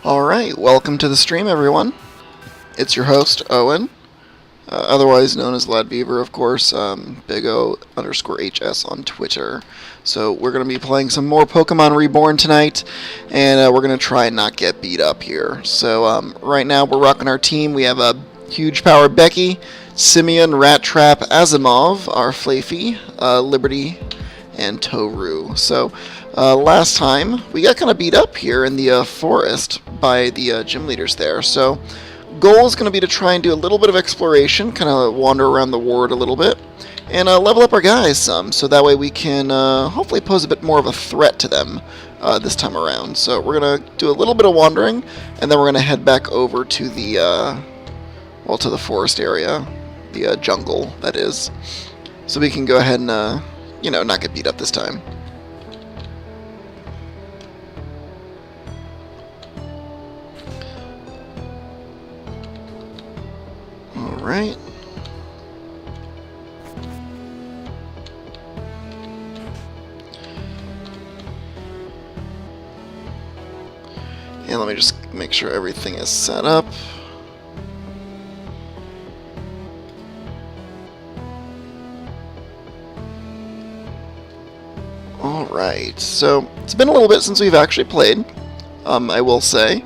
Alright, welcome to the stream, everyone. It's your host, Owen, otherwise known as Vladdviever, of course, Big O_HS on Twitter. So we're going to be playing some more Pokemon Reborn tonight, and we're going to try and not get beat up here. So right now we're rocking our team. We have a Huge Power Becky, Simeon, Rat Trap, Asimov, our Flafey, Liberty, and Toru. So last time we got kind of beat up here in the forest by the gym leaders there. So goal is going to be to try and do a little bit of exploration, kind of wander around the ward a little bit, and level up our guys some, so that way we can hopefully pose a bit more of a threat to them this time around. So we're going to do a little bit of wandering, and then we're going to head back over to the to the forest area, the jungle, that is, so we can go ahead and not get beat up this time. Alright. And let me just make sure everything is set up. Alright, so it's been a little bit since we've actually played, I will say.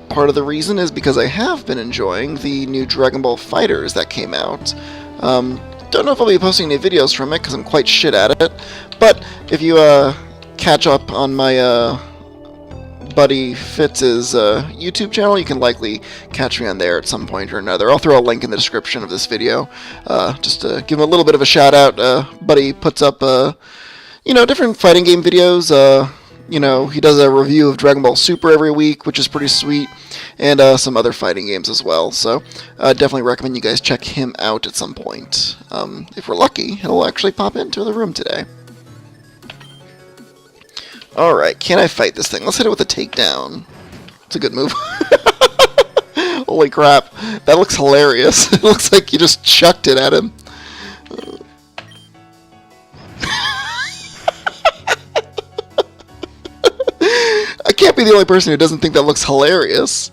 Part of the reason is because I have been enjoying the new Dragon Ball FighterZ that came out. Don't know if I'll be posting any videos from it because I'm quite shit at it, but if you catch up on my buddy Fitz's YouTube channel, you can likely catch me on there at some point or another. I'll throw a link in the description of this video, just to give him a little bit of a shout out. Buddy puts up different fighting game videos. He does a review of Dragon Ball Super every week, which is pretty sweet, and some other fighting games as well. So definitely recommend you guys check him out at some point. If we're lucky, he'll actually pop into the room today. Alright, can I fight this thing? Let's hit it with a takedown. It's a good move. Holy crap, that looks hilarious. It looks like you just chucked it at him. I can't be the only person who doesn't think that looks hilarious.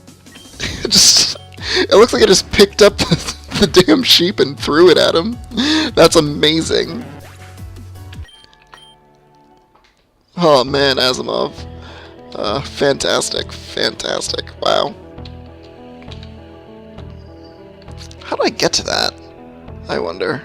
It looks like I just picked up the damn sheep and threw it at him. That's amazing. Oh man, Asimov. Fantastic, fantastic. Wow. How do I get to that? I wonder.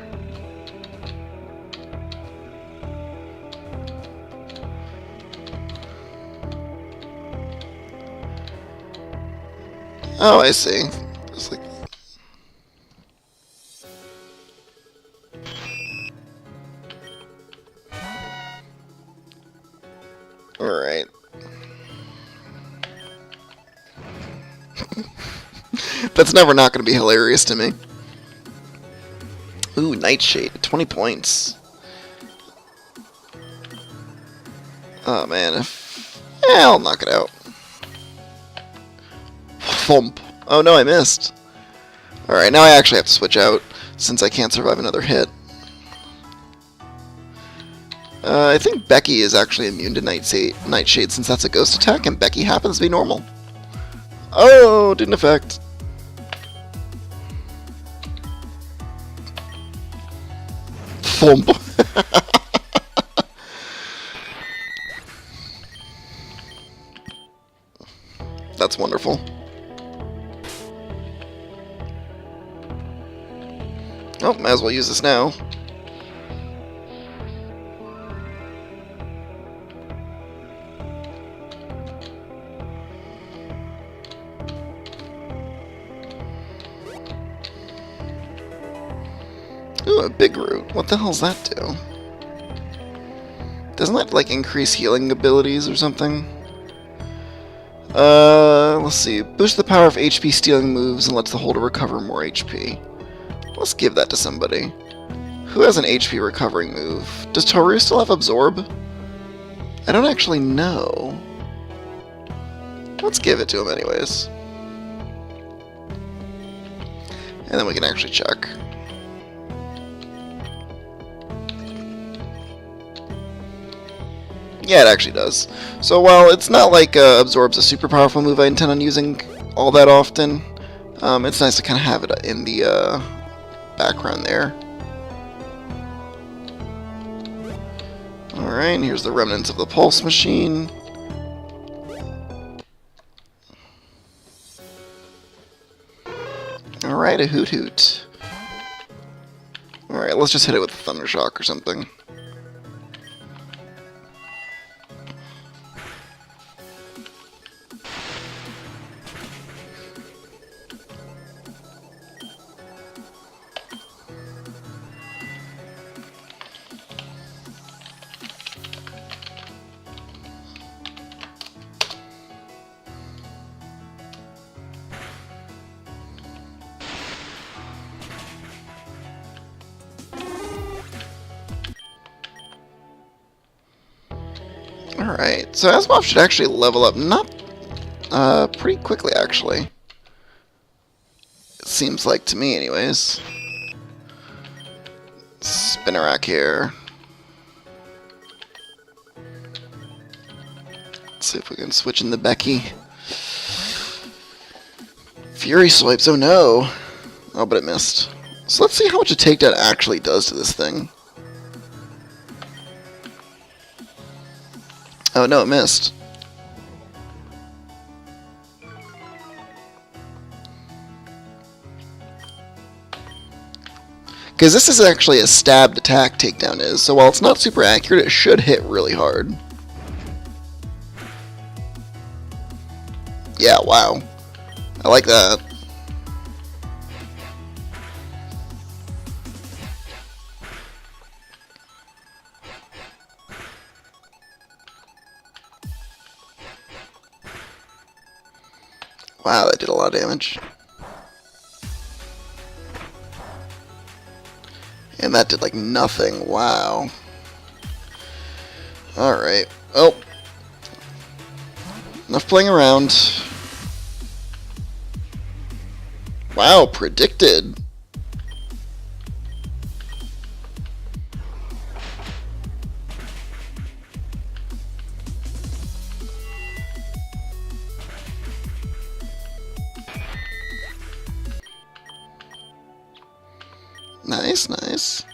Oh, I see. It's like... Alright. That's never not going to be hilarious to me. Ooh, Nightshade. 20 points. Oh, man. I'll knock it out. Thump. Oh no, I missed. Alright, now I actually have to switch out, since I can't survive another hit. I think Becky is actually immune to Nightshade, since that's a ghost attack, and Becky happens to be normal. Oh, didn't affect. Thump. That's wonderful. Oh, might as well use this now. Ooh, a big root. What the hell's that do? Doesn't that, like, increase healing abilities or something? Let's see. Boost the power of HP stealing moves and lets the holder recover more HP. Let's give that to somebody. Who has an HP recovering move? Does Toru still have Absorb? I don't actually know. Let's give it to him anyways. And then we can actually check. Yeah, it actually does. So while it's not like Absorb's a super powerful move I intend on using all that often, it's nice to kind of have it in the background there. Alright, and here's the remnants of the pulse machine. Alright, a Hoot Hoot. Alright, let's just hit it with a Thunder Shock or something. Alright, so Asimov should actually level up pretty quickly, actually. It seems like to me, anyways. Spinnerack here. Let's see if we can switch in the Becky. Fury Swipes, oh no! Oh, but it missed. So let's see how much a takedown actually does to this thing. Oh no, it missed. Because this is actually a stabbed attack takedown is, so while it's not super accurate, it should hit really hard. Yeah, wow. I like that. Wow, that did a lot of damage. And that did like nothing. Wow. Alright. Oh. Enough playing around. Wow, predicted. Nice, nice.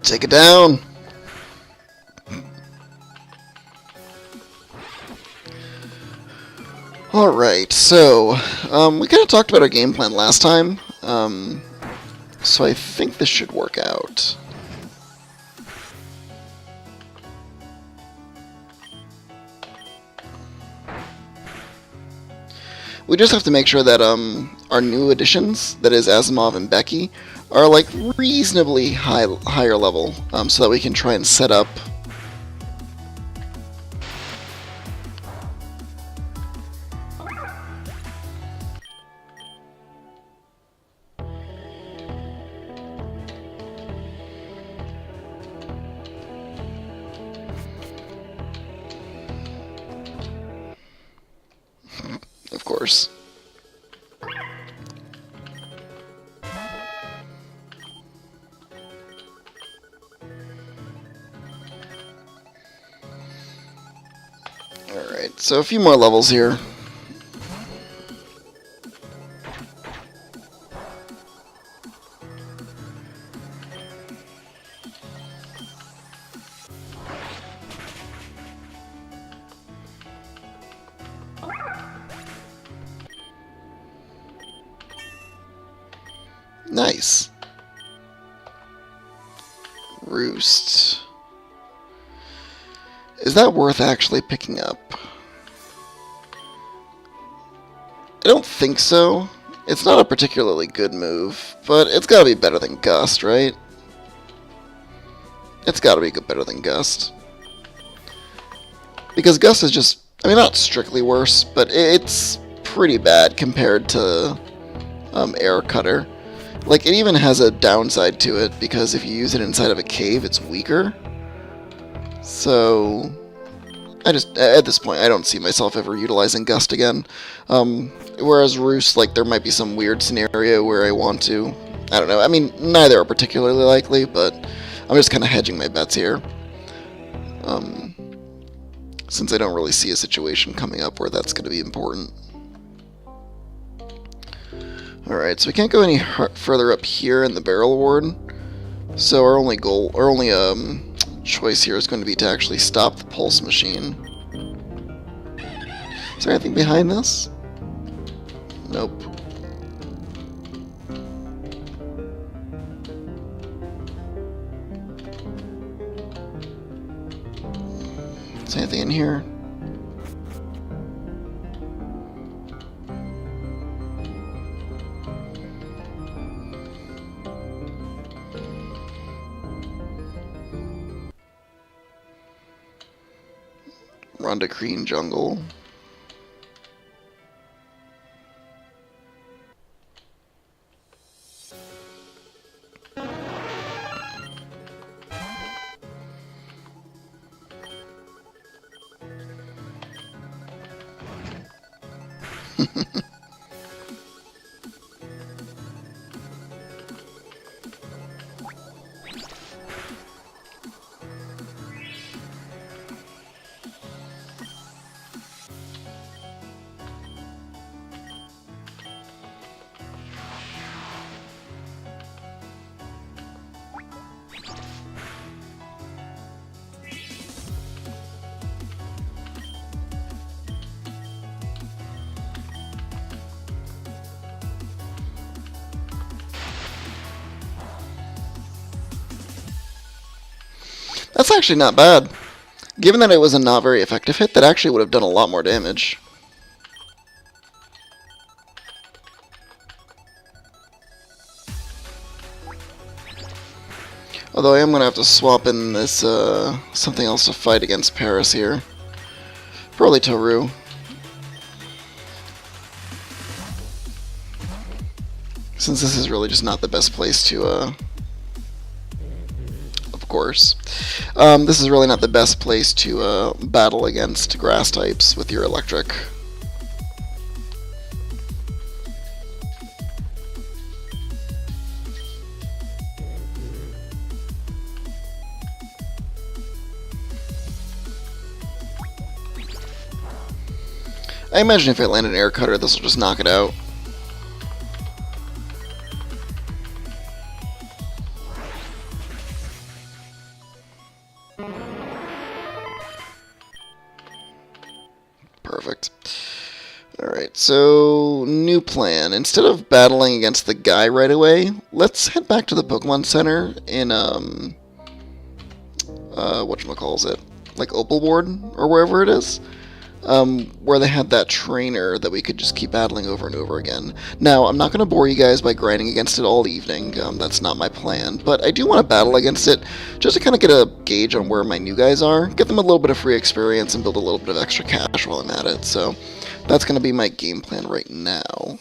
Take it down. Alright, so, we kind of talked about our game plan last time, so I think this should work out. We just have to make sure that, our new additions, that is Asimov and Becky, are, like, reasonably higher level, so that we can try and set up of course. Alright, so a few more levels here. Nice. Roost. Is that worth actually picking up? I don't think so. It's not a particularly good move, but it's gotta be better than Gust, right? It's gotta be better than Gust. Because Gust is just, I mean, not strictly worse, but it's pretty bad compared to air cutter. Like, it even has a downside to it, because if you use it inside of a cave, it's weaker. So, at this point, I don't see myself ever utilizing Gust again. Whereas Roost, like, there might be some weird scenario where I want to. I don't know. I mean, neither are particularly likely, but I'm just kind of hedging my bets here. Since I don't really see a situation coming up where that's going to be important. Alright, so we can't go any further up here in the barrel ward. So our only choice here is going to be to actually stop the pulse machine. Is there anything behind this? Nope. Is there anything in here? Rondacrine jungle. That's actually not bad. Given that it was a not very effective hit, that actually would have done a lot more damage. Although I am going to have to swap in this something else to fight against Paris here. Probably Toru. Since this is really just not the best place to, of course. This is really not the best place to battle against grass types with your electric. I imagine if I land an air cutter, this will just knock it out. Perfect. Alright, so new plan. Instead of battling against the guy right away, let's head back to the Pokemon Center in, whatchamacallit, like Opal Ward, or wherever it is. Where they had that trainer that we could just keep battling over and over again. Now, I'm not going to bore you guys by grinding against it all evening, that's not my plan, but I do want to battle against it just to kind of get a gauge on where my new guys are, get them a little bit of free experience, and build a little bit of extra cash while I'm at it, so that's going to be my game plan right now.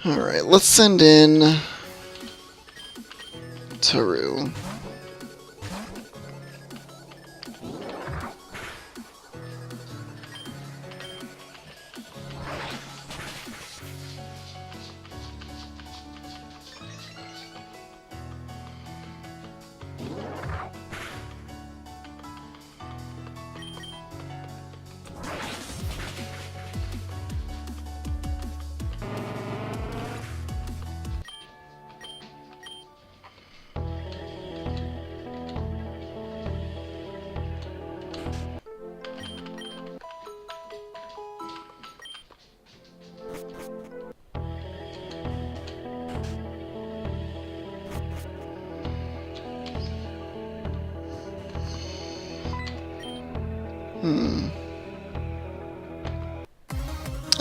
Alright, let's send in Toru.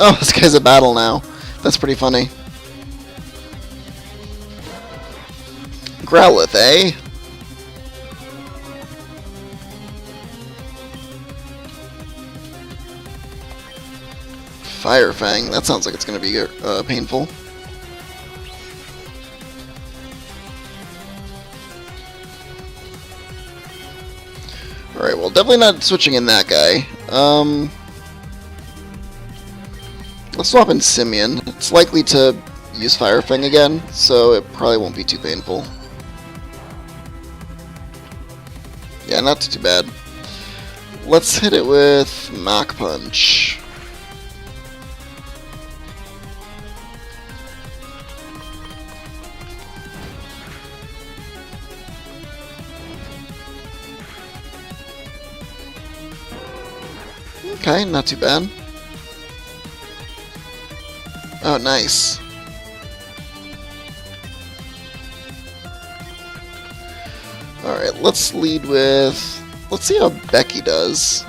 Oh, this guy's a battle now. That's pretty funny. Growlithe, eh? Fire Fang. That sounds like it's going to be painful. Alright, well, definitely not switching in that guy. Let's swap in Simeon. It's likely to use Fire Fang again, so it probably won't be too painful. Yeah, not too bad. Let's hit it with Mach Punch. Okay, not too bad. Oh, nice. Alright, let's lead with... Let's see how Becky does.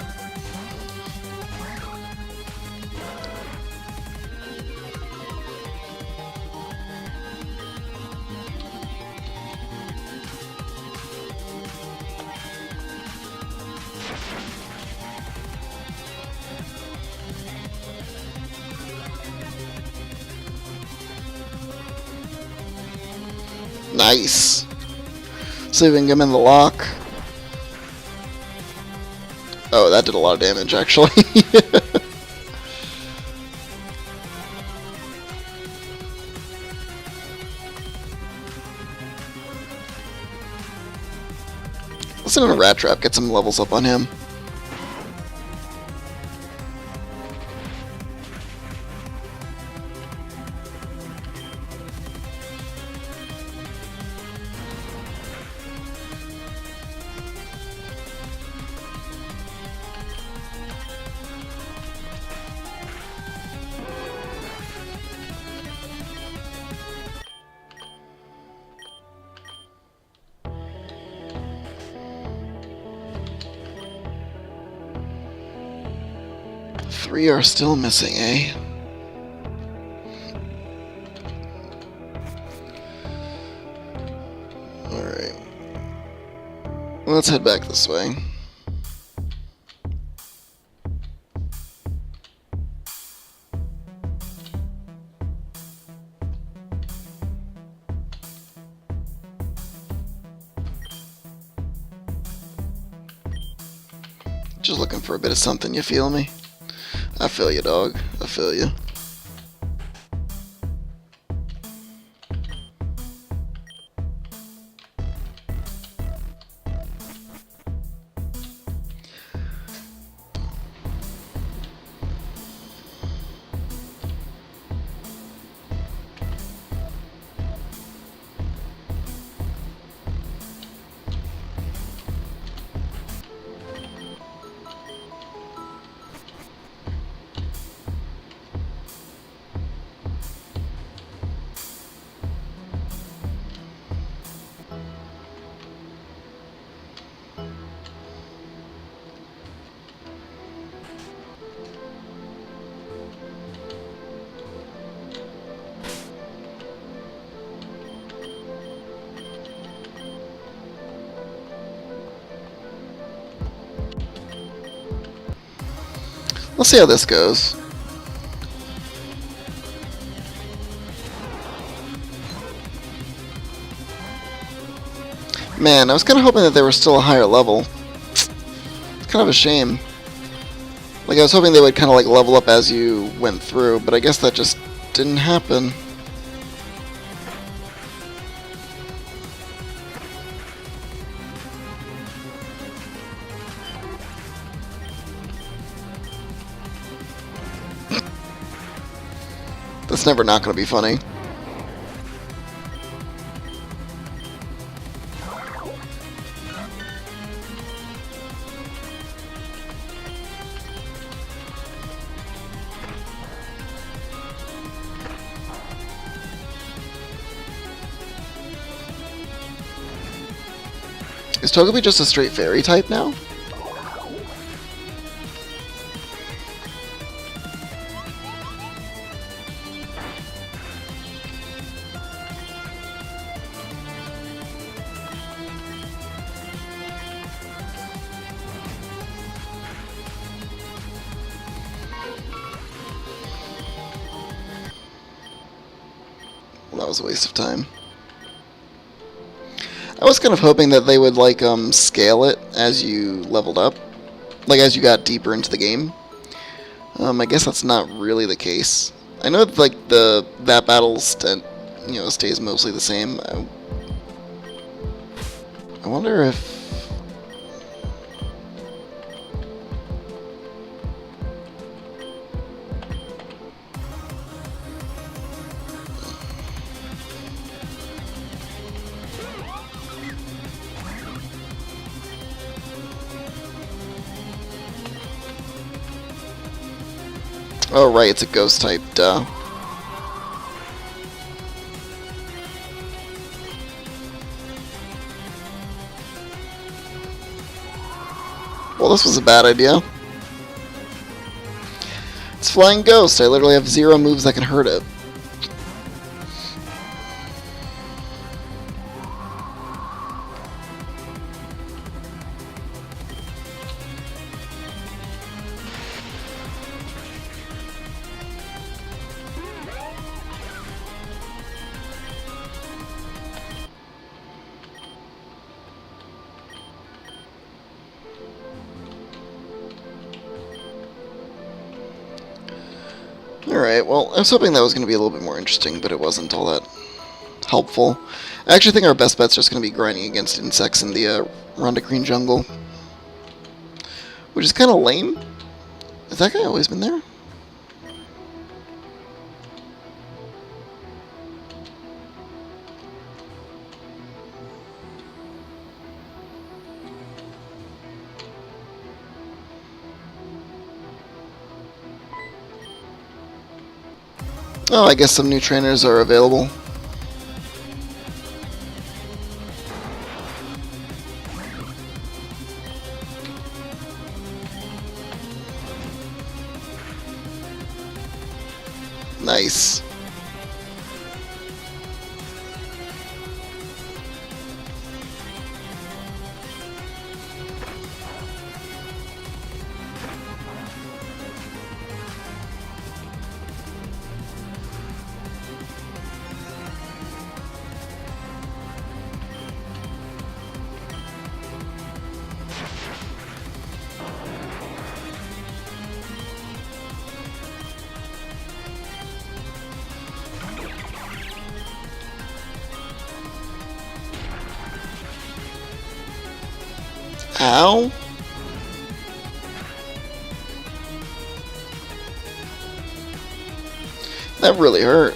Nice. Saving him in the lock. Oh, that did a lot of damage, actually. Let's send in a Rat Trap, get some levels up on him. Three are still missing, eh? Alright. Let's head back this way. Just looking for a bit of something, you feel me? I feel you, dog. I feel you. Let's see how this goes. Man, I was kind of hoping that they were still a higher level. It's kind of a shame. Like, I was hoping they would kind of like level up as you went through, but I guess that just didn't happen. That's never not going to be funny. Is Togepi just a straight fairy type now? was a waste of time. I was kind of hoping that they would like scale it as you leveled up, like as you got deeper into the game. I guess that's not really the case. I know that, like that battle stays mostly the same. I wonder if. Oh right, it's a ghost type, duh. Well, this was a bad idea. It's Flying Ghost. I literally have 0 moves that can hurt it. Alright, well, I was hoping that was going to be a little bit more interesting, but it wasn't all that helpful. I actually think our best bet's just going to be grinding against insects in the Ronda Green jungle. Which is kind of lame. Has that guy always been there? Oh, I guess some new trainers are available. Nice. Ow. That really hurt.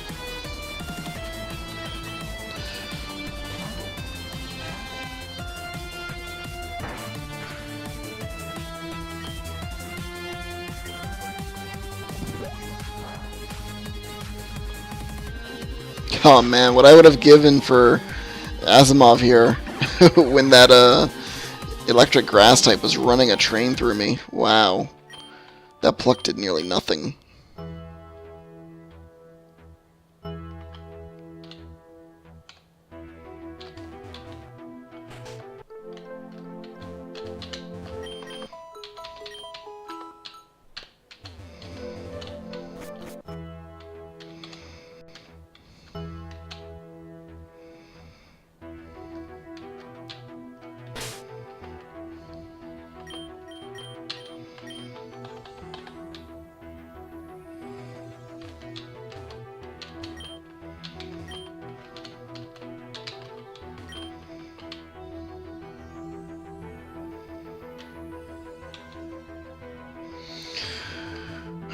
Oh man, what I would have given for Asimov here when that electric grass type was running a train through me. Wow. That pluck did nearly nothing.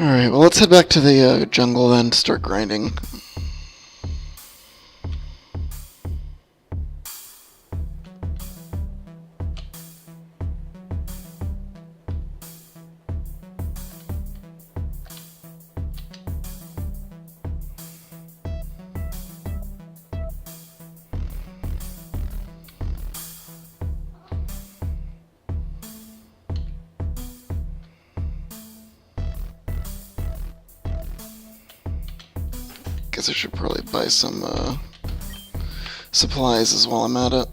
Alright, well let's head back to the jungle then to start grinding. Guess I should probably buy some supplies as while I'm at it.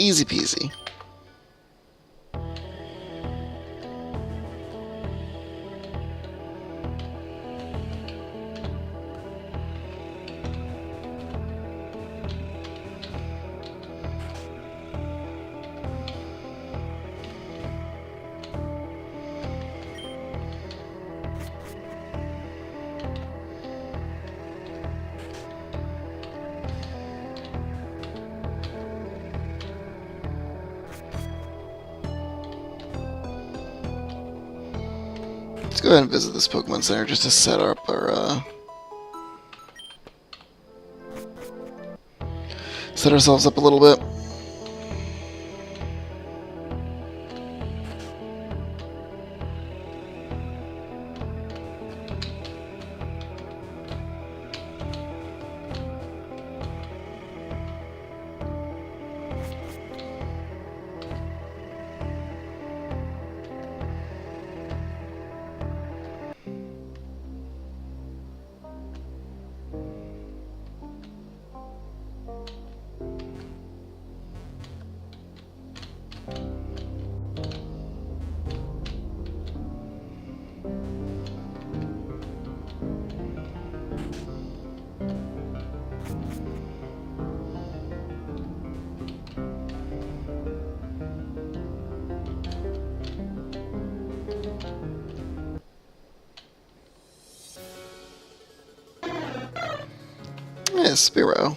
Easy peasy. Let's go ahead and visit this Pokemon Center just to set up our, set ourselves up a little bit. Yeah, Spearow.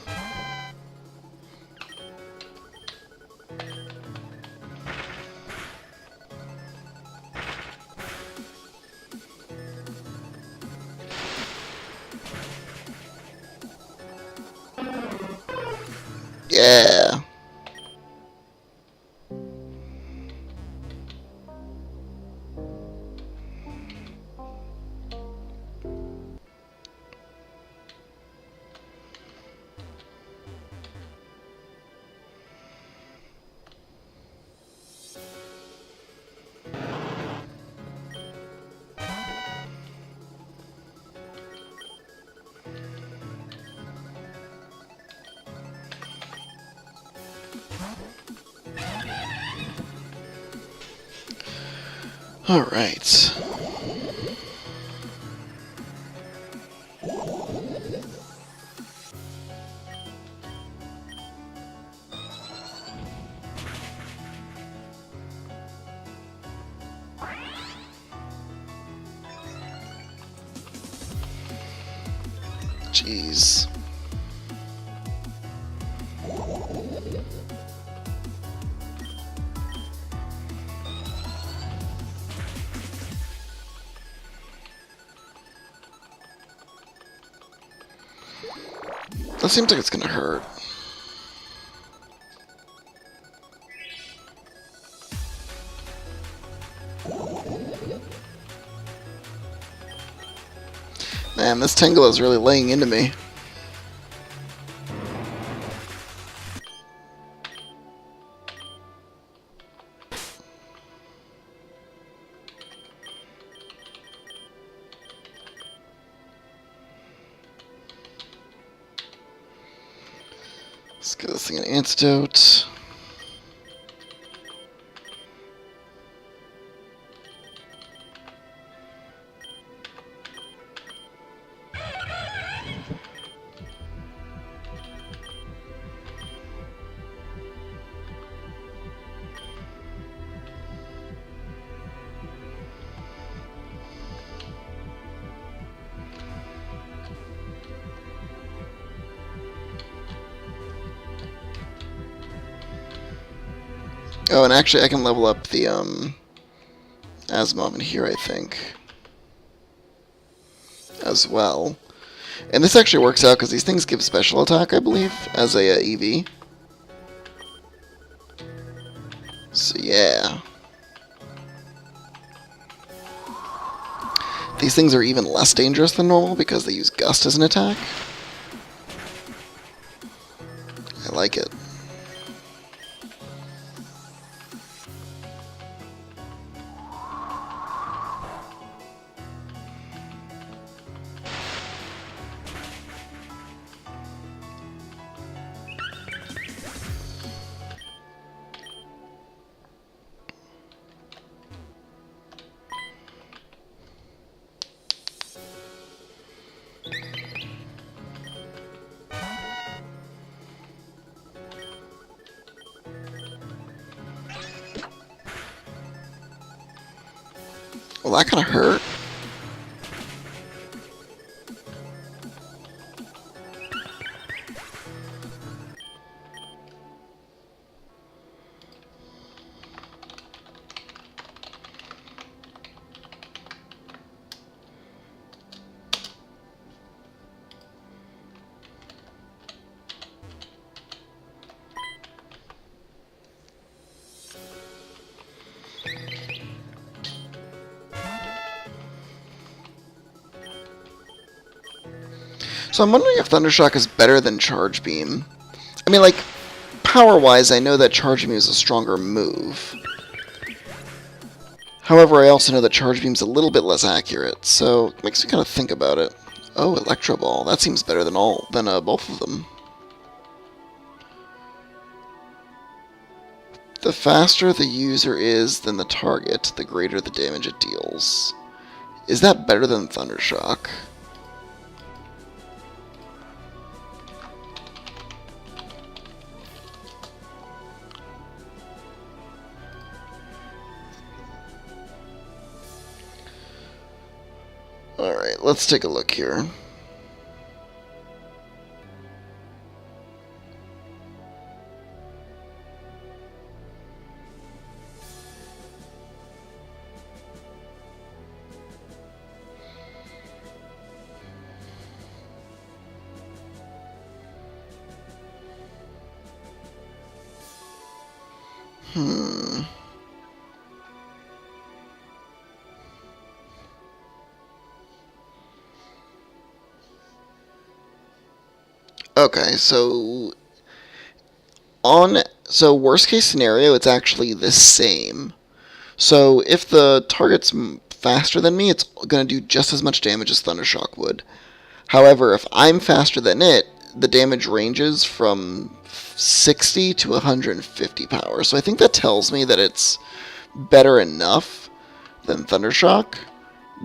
Yeah. All right. Jeez. That seems like it's gonna hurt. Man, this Tangela is really laying into me. Let's give this thing an antidote. Oh, and actually I can level up the Asmov in here, I think, as well. And this actually works out because these things give special attack, I believe, as a EV. So yeah. These things are even less dangerous than normal because they use Gust as an attack. I like it. Well, that kind of hurt. So I'm wondering if Thundershock is better than Charge Beam. I mean, like, power-wise, I know that Charge Beam is a stronger move. However, I also know that Charge Beam's a little bit less accurate, so it makes me kind of think about it. Oh, Electro Ball. That seems better than both of them. The faster the user is than the target, the greater the damage it deals. Is that better than Thundershock? Alright, let's take a look here. Okay, so worst case scenario, it's actually the same. So if the target's faster than me, it's going to do just as much damage as Thundershock would. However, if I'm faster than it, the damage ranges from 60 to 150 power. So I think that tells me that it's better enough than Thundershock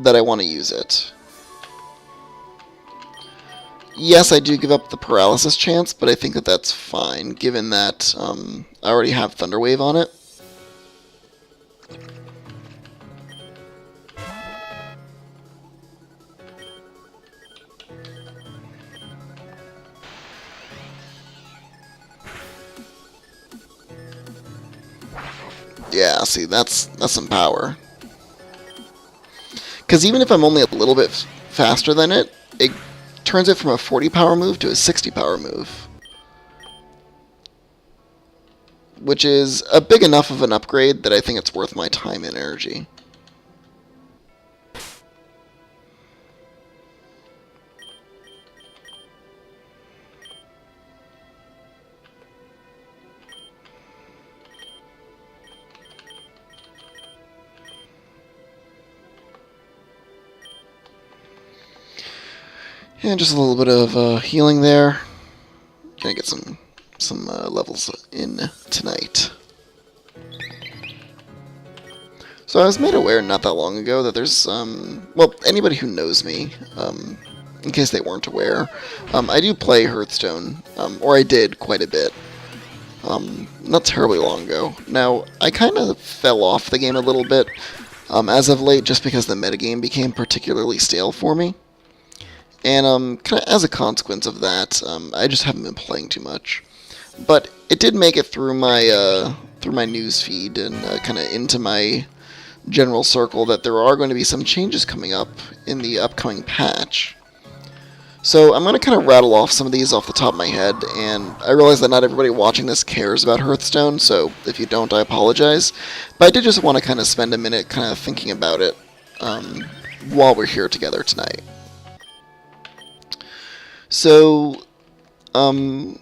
that I want to use it. Yes, I do give up the paralysis chance, but I think that that's fine, given that I already have Thunderwave on it. Yeah, see, that's some power. Because even if I'm only a little bit faster than it, it turns it from a 40 power move to a 60 power move. Which is a big enough of an upgrade that I think it's worth my time and energy. And just a little bit of healing there. Gonna get some levels in tonight. So I was made aware not that long ago that there's well, anybody who knows me, in case they weren't aware, I do play Hearthstone, or I did quite a bit. Not terribly long ago. Now, I kind of fell off the game a little bit as of late, just because the metagame became particularly stale for me. And kind of as a consequence of that, I just haven't been playing too much. But it did make it through my news feed and kind of into my general circle that there are going to be some changes coming up in the upcoming patch. So I'm going to kind of rattle off some of these off the top of my head, and I realize that not everybody watching this cares about Hearthstone, so if you don't, I apologize. But I did just want to kind of spend a minute kind of thinking about it while we're here together tonight. So, and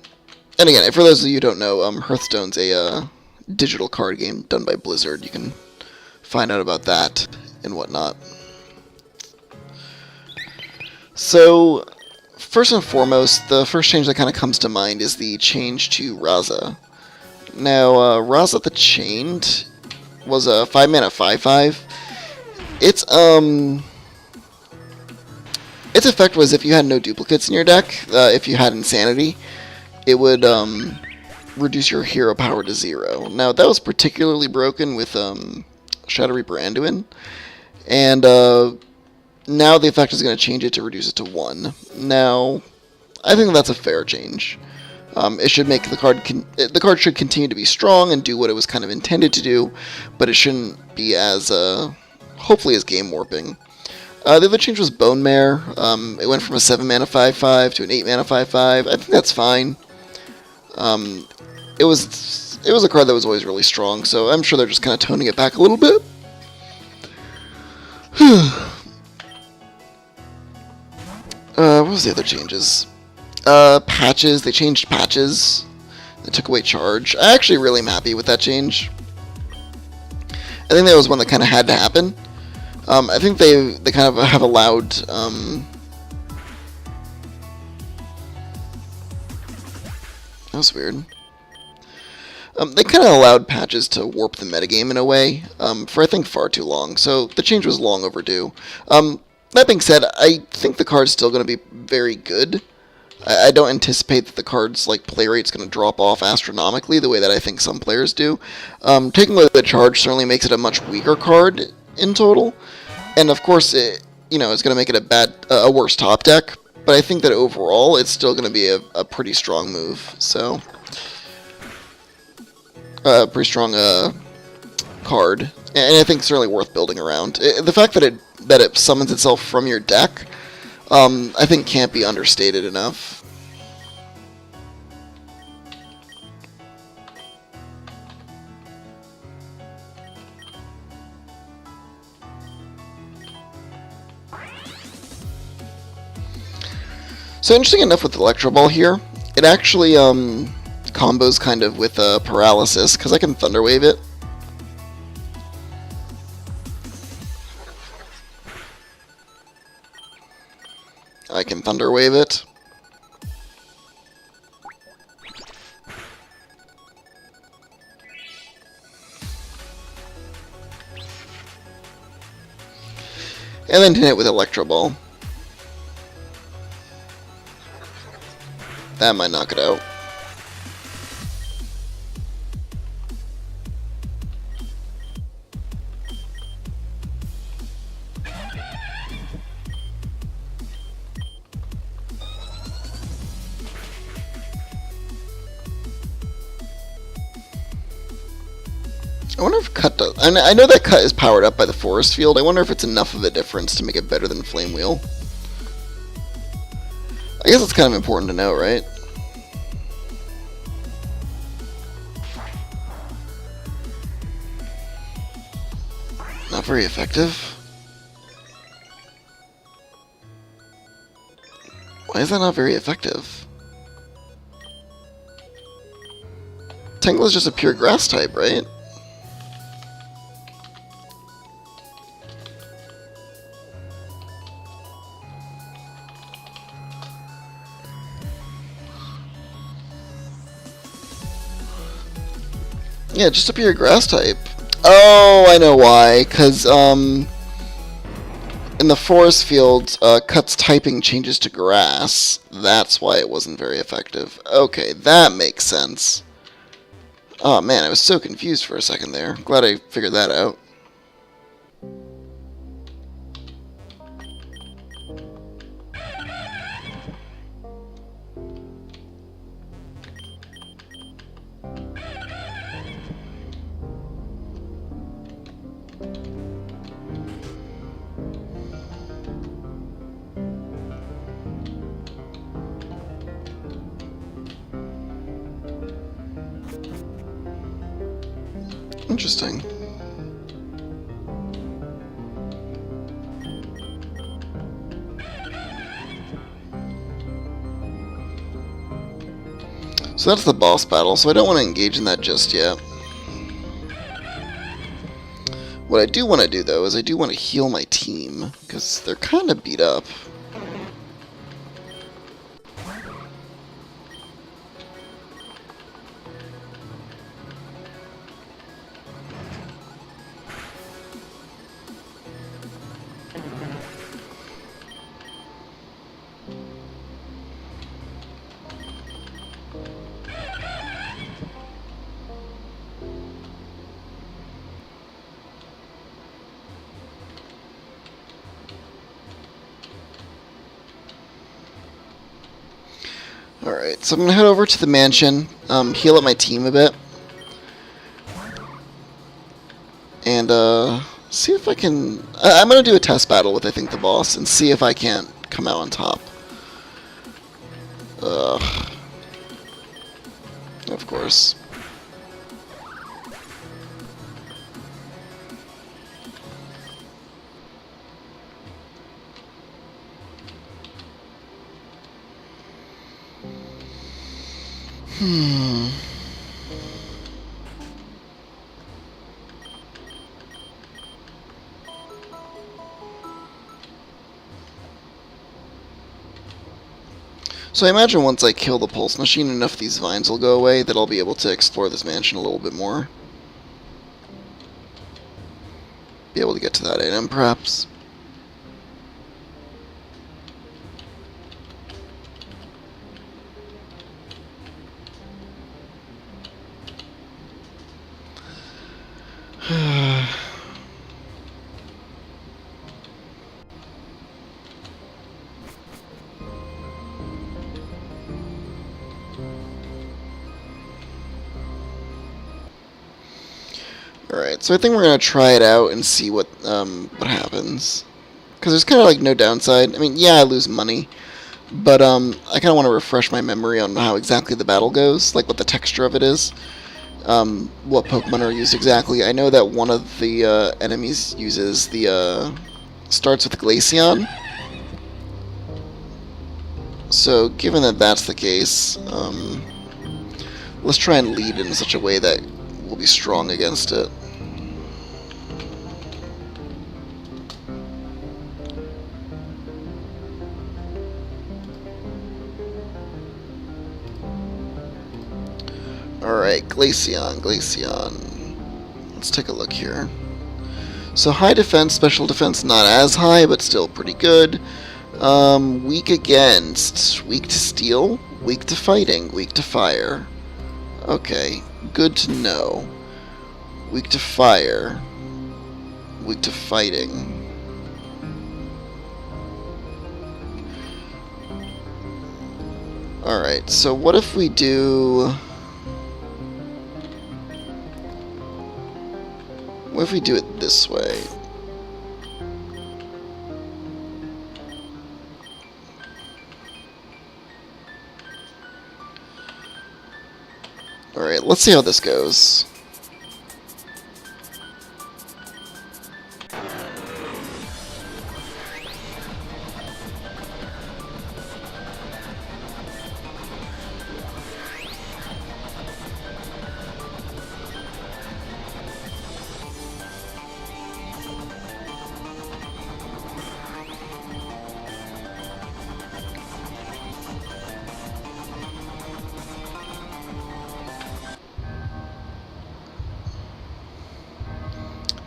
again, for those of you who don't know, Hearthstone's a digital card game done by Blizzard. You can find out about that and whatnot. So, first and foremost, the first change that kind of comes to mind is the change to Raza. Now, Raza the Chained was a 5-mana 5/5. Its effect was if you had no duplicates in your deck, if you had Insanity, it would reduce your hero power to 0. Now, that was particularly broken with Shadow Reaper Anduin, And now the effect is going to change it to reduce it to 1. Now, I think that's a fair change. It should make the card should continue to be strong and do what it was kind of intended to do, but it shouldn't be as hopefully as game warping. The other change was Bone Mare. It went from a 7 mana 5/5 to an 8 mana 5/5. I think that's fine. It was a card that was always really strong, so I'm sure they're just kind of toning it back a little bit. What was the other changes? Patches. They changed patches. They took away charge. I actually really am happy with that change. I think that was one that kind of had to happen. I think they kind of have allowed that was weird. They kind of allowed patches to warp the metagame in a way for I think far too long. So the change was long overdue. That being said, I think the card's still going to be very good. I don't anticipate that the card's play rate's going to drop off astronomically the way that I think some players do. Taking away the charge certainly makes it a much weaker card in total, and of course, it's going to make it a worse top deck. But I think that overall, it's still going to be a pretty strong move. So, pretty strong card, and I think certainly worth building around. The fact that it summons itself from your deck, I think can't be understated enough. So interesting enough with Electro Ball here, it actually combos kind of with Paralysis, because I can Thunder Wave it. I can Thunder Wave it. And then hit it with Electro Ball. That might knock it out. I wonder if Cut does... I know that Cut is powered up by the Forest Field. I wonder if it's enough of a difference to make it better than Flame Wheel. I guess it's kind of important to know, right? Not very effective. Why is that not very effective? Tangle is just a pure grass type, right? Yeah, just a pure grass type. Oh, I know why. Because, in the Forest Field, Cut's typing changes to grass. That's why it wasn't very effective. Okay, that makes sense. Oh man, I was so confused for a second there. Glad I figured that out. Interesting. So that's the boss battle, so I don't want to engage in that just yet. What I do want to do, though, is I do want to heal my team, because they're kind of beat up. Alright, so I'm going to head over to the mansion, heal up my team a bit, and see if I can... I'm going to do a test battle with, I think, the boss, and see if I can't come out on top. Ugh. Of course. So I imagine once I kill the pulse machine, enough of these vines will go away that I'll be able to explore this mansion a little bit more. Be able to get to that item, perhaps. Alright, so I think we're going to try it out and see what happens. Because there's kind of like no downside. I mean, yeah, I lose money. But I kind of want to refresh my memory on how exactly the battle goes. Like what the texture of it is. What Pokemon are used exactly. I know that one of the enemies uses the... starts with Glaceon. So, given that that's the case, let's try and lead in such a way that we'll be strong against it. Alright, Glaceon. Let's take a look here. So high defense, special defense not as high, but still pretty good. Weak against, weak to steel, weak to fighting, weak to fire. Okay, good to know. Weak to fire, weak to fighting. Alright, so what if we do... What if we do it this way? Alright, let's see how this goes.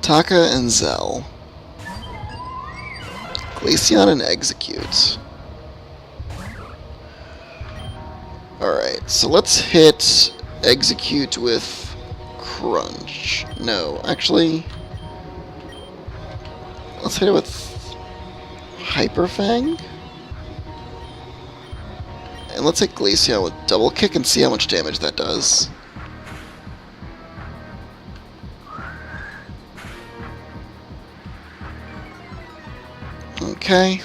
Taka and Zell. Glaceon and Execute. Alright, so let's hit Execute with Crunch. No, actually... Let's hit it with Hyper Fang. And let's hit Glaceon with Double Kick and see how much damage that does. Okay.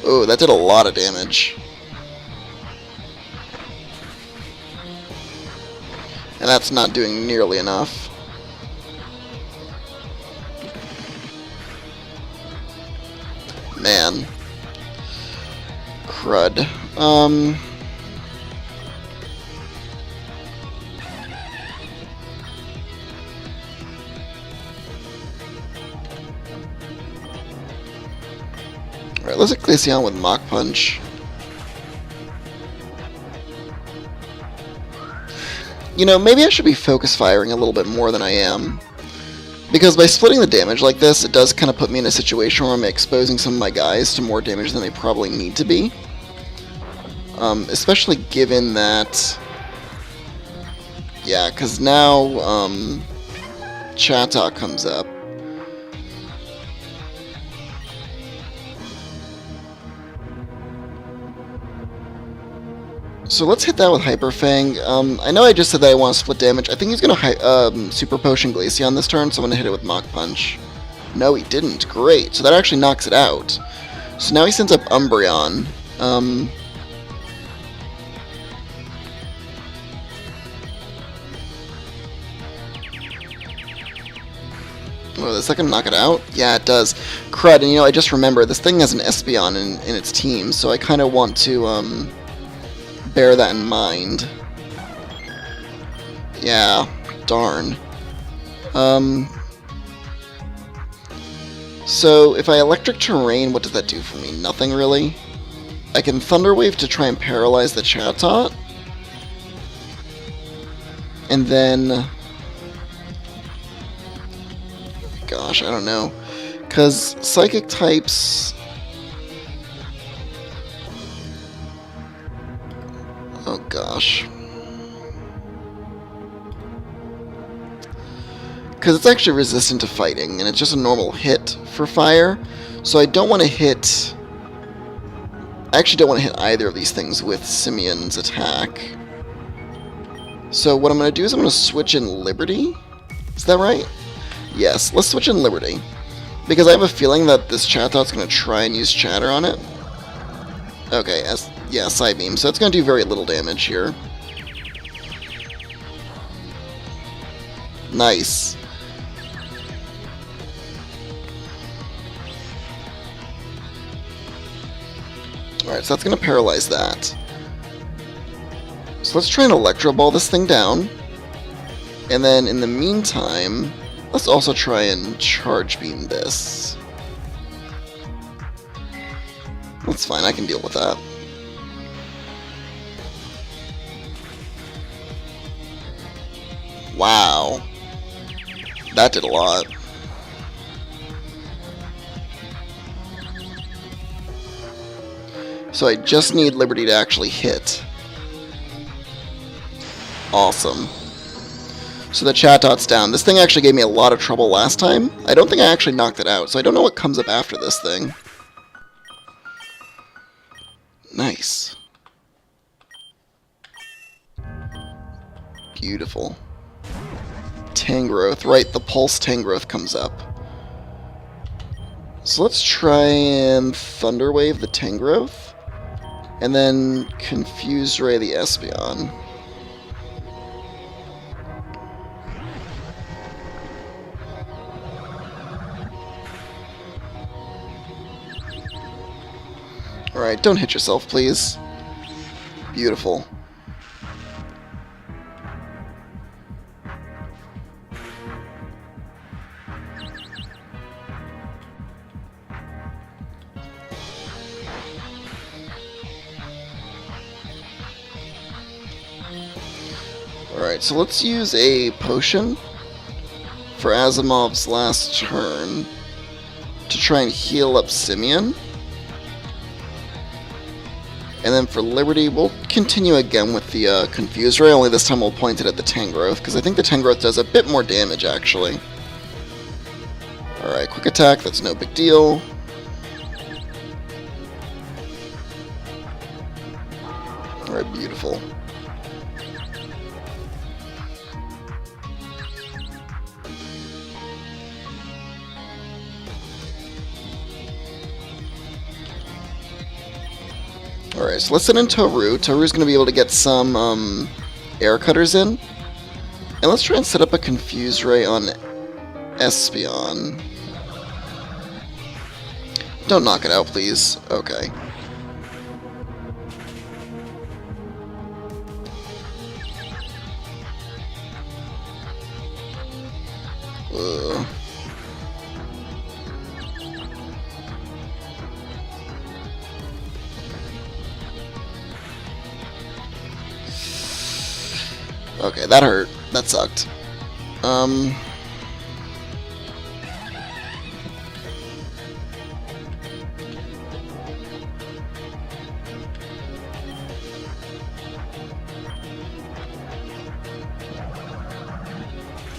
Oh, that did a lot of damage. And that's not doing nearly enough. Man. Crud. Alright, let's hit Glaceon with Mach Punch. You know, maybe I should be focus firing a little bit more than I am. Because by splitting the damage like this, it does kind of put me in a situation where I'm exposing some of my guys to more damage than they probably need to be. Especially given that... Yeah, because now, Chatot comes up. So let's hit that with Hyper Fang. I know I just said that I want to split damage. I think he's going to Super Potion Glaceon this turn, so I'm going to hit it with Mach Punch. No, he didn't. Great. So that actually knocks it out. So now he sends up Umbreon. Oh, is that going to knock it out? Yeah, it does. Crud, and you know, I just remember, this thing has an Espeon in its team, so I kind of want to bear that in mind. Yeah, darn. So, if I Electric Terrain, what does that do for me? Nothing, really. I can Thunder Wave to try and paralyze the Chatot. And then... Gosh, I don't know. Because Psychic types... Oh gosh. Because it's actually resistant to fighting, and it's just a normal hit for fire. So I don't want to hit... I actually don't want to hit either of these things with Simeon's attack. So what I'm going to do is I'm going to switch in Liberty. Is that right? Yes, let's switch in Liberty. Because I have a feeling that this Chatot's going to try and use Chatter on it. Okay, yeah, Psybeam. So it's going to do very little damage here. Nice. Alright, so that's going to paralyze that. So let's try and Electro Ball this thing down. And then in the meantime, let's also try and Charge Beam this. That's fine, I can deal with that. Wow. That did a lot. So I just need Liberty to actually hit. Awesome. So the Chatot's down. This thing actually gave me a lot of trouble last time. I don't think I actually knocked it out, so I don't know what comes up after this thing. Nice. Beautiful. Tangrowth. Right, the Pulse Tangrowth comes up. So let's try and Thunder Wave the Tangrowth. And then Confuse Ray the Espeon. Alright, don't hit yourself, please. Beautiful. Alright, so let's use a potion for Asimov's last turn to try and heal up Simeon. And then for Liberty, we'll continue again with the Confuse Ray, only this time we'll point it at the Tangrowth, because I think the Tangrowth does a bit more damage, actually. Alright, Quick Attack, that's no big deal. Alright, beautiful. Alright, so let's send in Toru. Toru's going to be able to get some air cutters in. And let's try and set up a Confuse Ray on Espeon. Don't knock it out, please. Okay. Ugh. Okay, that hurt. That sucked.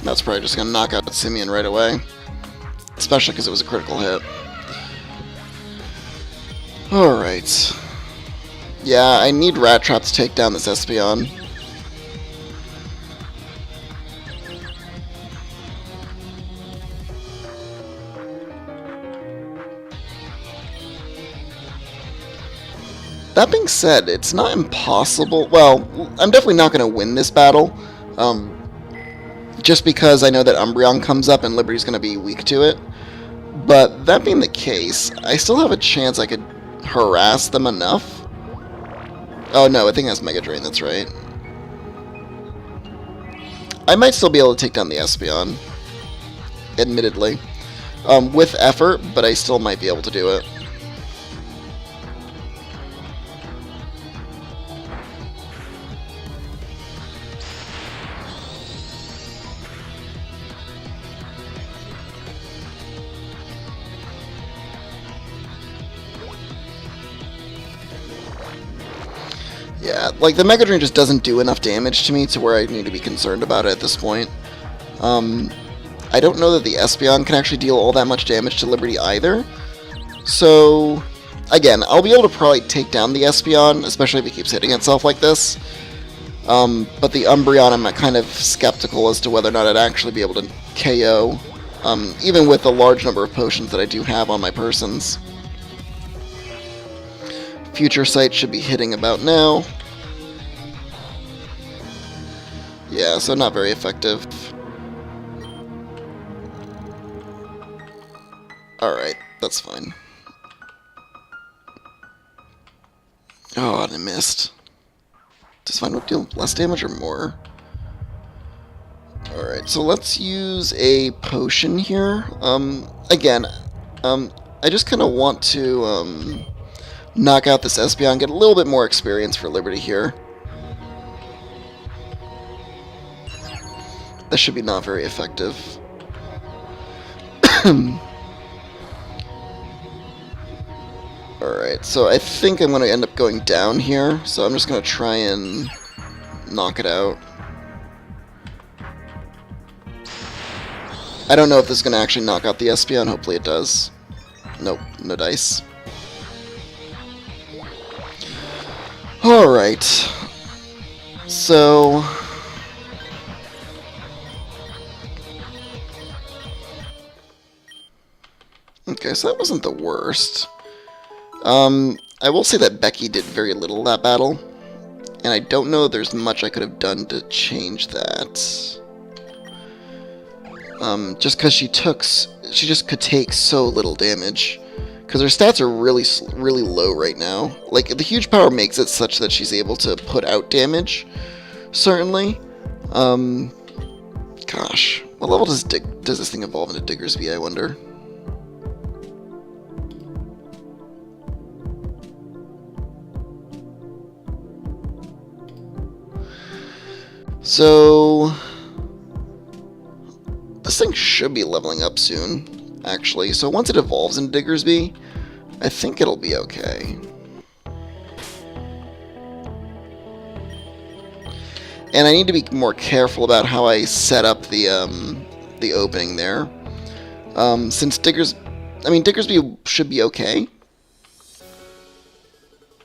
That's probably just gonna knock out Simeon right away. Especially because it was a critical hit. Alright. Yeah, I need Rat Trap to take down this Espeon. That being said, it's not impossible. Well, I'm definitely not going to win this battle. Just because I know that Umbreon comes up and Liberty's going to be weak to it. But that being the case, I still have a chance I could harass them enough. Oh no, I think that's Mega Drain, that's right. I might still be able to take down the Espeon, admittedly. With effort, but I still might be able to do it. Yeah, like the Mega Drain just doesn't do enough damage to me to where I need to be concerned about it at this point. I don't know that the Espeon can actually deal all that much damage to Liberty either. So, again, I'll be able to probably take down the Espeon, especially if it keeps hitting itself like this. But the Umbreon, I'm kind of skeptical as to whether or not I'd actually be able to KO, even with the large number of potions that I do have on my persons. Future Sight should be hitting about now. Yeah, so not very effective. Alright, that's fine. Oh, and I missed. Does Vine Whip deal less damage or more? Alright, so let's use a potion here. Again, I just kind of want to, knock out this Espeon, get a little bit more experience for Liberty here. That should be not very effective. Alright, so I think I'm going to end up going down here, so I'm just going to try and knock it out. I don't know if this is going to actually knock out the Espeon, hopefully it does. Nope, no dice. Alright, so... Okay, so that wasn't the worst. I will say that Becky did very little that battle, and I don't know if there's much I could have done to change that. Just because she just could take so little damage. Because her stats are really low right now. Like, the huge power makes it such that she's able to put out damage, certainly. Gosh, what level does this thing evolve into Diggersby, I wonder? So, this thing should be leveling up soon, actually. So once it evolves into Diggersby, I think it'll be okay. And I need to be more careful about how set up the opening there. Since Diggersby should be okay.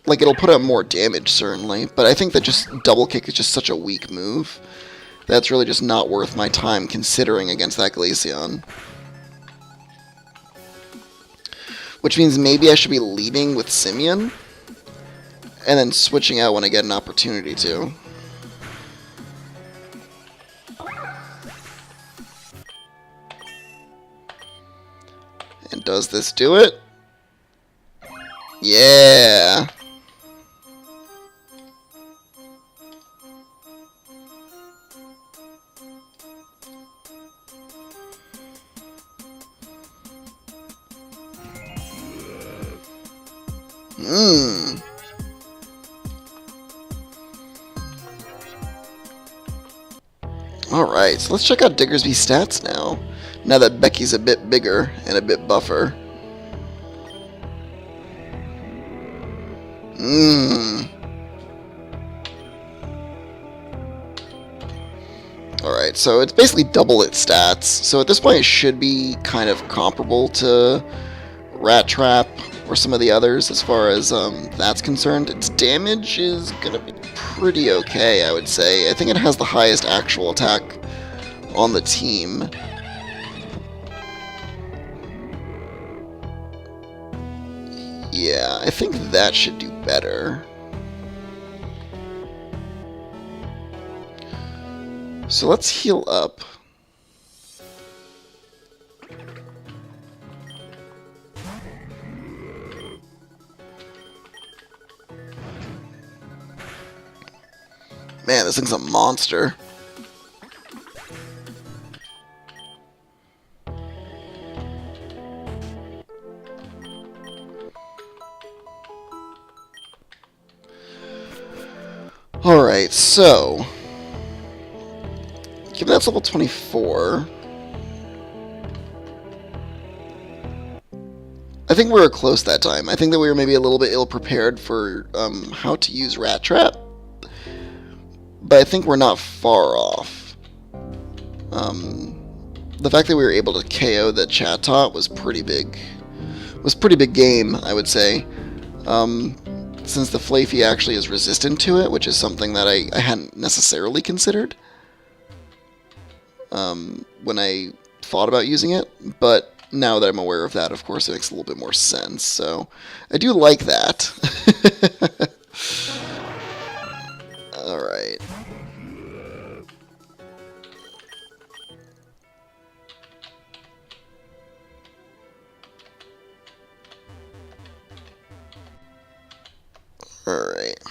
Like, it'll put out more damage, certainly, but I think that just Double Kick is just such a weak move. That's really just not worth my time considering against that Glaceon. Which means maybe I should be leading with Simeon, and then switching out when I get an opportunity to. And does this do it? Yeah! Alright, so let's check out Diggersby's stats now that Becky's a bit bigger and a bit buffer. Alright, so it's basically double its stats. So at this point it should be kind of comparable to Rat Trap or some of the others as far as that's concerned. Its damage is going to be pretty okay, I would say. I think it has the highest actual attack on the team. Yeah, I think that should do better. So let's heal up. Man, this thing's a monster. Alright, so given that's level 24, I think we were close that time. I think that we were maybe a little bit ill-prepared for how to use Rat Trap, but I think we're not far off. The fact that we were able to KO the Chatot was pretty big. Was pretty big game, I would say. Since the Flaffy actually is resistant to it, which is something that I hadn't necessarily considered when I thought about using it, but now that I'm aware of that, of course, it makes a little bit more sense, so I do like that. Alright. Alright.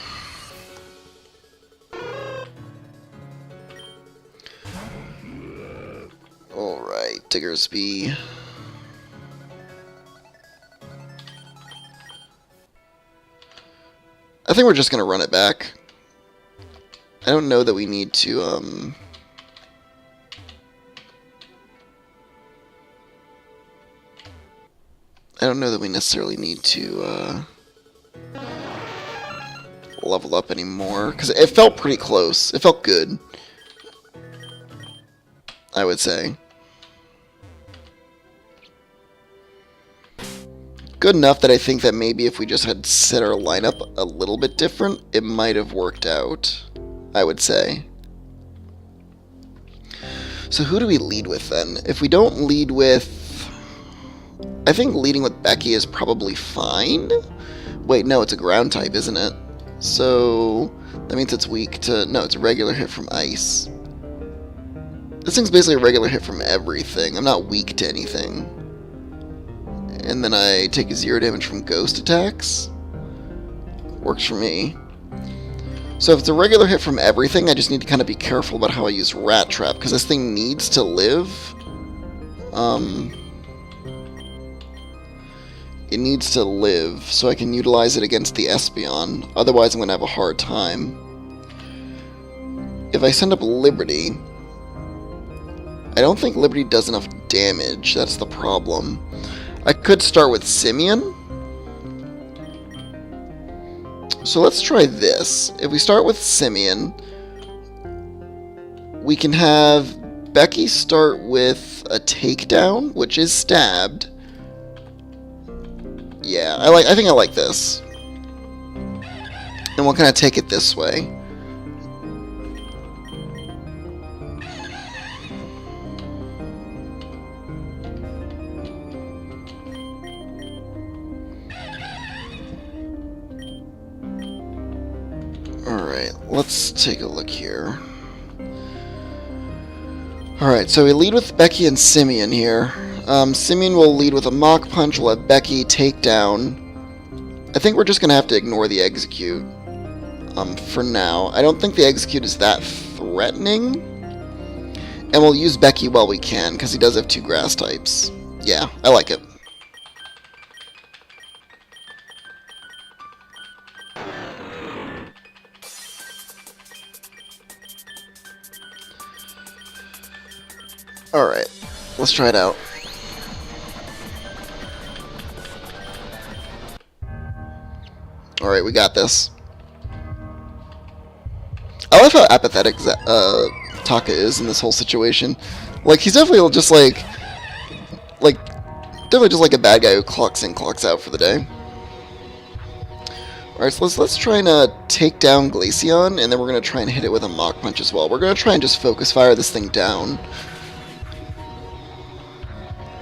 Alright, Diggersby. I think we're just going to run it back. I don't know that we need to, I don't know that we necessarily need to, level up anymore, because it felt pretty close. It felt good, I would say. Good enough that I think that maybe if we just had set our lineup a little bit different, it might have worked out, I would say. So who do we lead with then? If we don't lead with... I think leading with Becky is probably fine. Wait, no, it's a ground type, isn't it? So that means it's weak to... No, it's a regular hit from ice. This thing's basically a regular hit from everything. I'm not weak to anything. And then I take 0 damage from ghost attacks. Works for me. So if it's a regular hit from everything, I just need to kind of be careful about how I use Rat Trap, because this thing needs to live. It needs to live, so I can utilize it against the Espeon. Otherwise, I'm going to have a hard time. If I send up Liberty, I don't think Liberty does enough damage. That's the problem. I could start with Simeon. So let's try this. If we start with Simeon, we can have Becky start with a takedown, which is stabbed. Yeah, I think I like this. And we'll kind of take it this way. Alright, let's take a look here. Alright, so we lead with Becky and Simeon here. Simeon will lead with a Mach Punch, we'll have Becky take down. I think we're just going to have to ignore the Execute for now. I don't think the Execute is that threatening. And we'll use Becky while we can, because he does have 2 grass types. Yeah, I like it. Alright, let's try it out. Alright, we got this. I love how apathetic Taka is in this whole situation. Like, he's definitely just like, definitely just like a bad guy who clocks in, clocks out for the day. Alright, so let's try and take down Glaceon, and then we're going to try and hit it with a Mach Punch as well. We're going to try and just focus fire this thing down.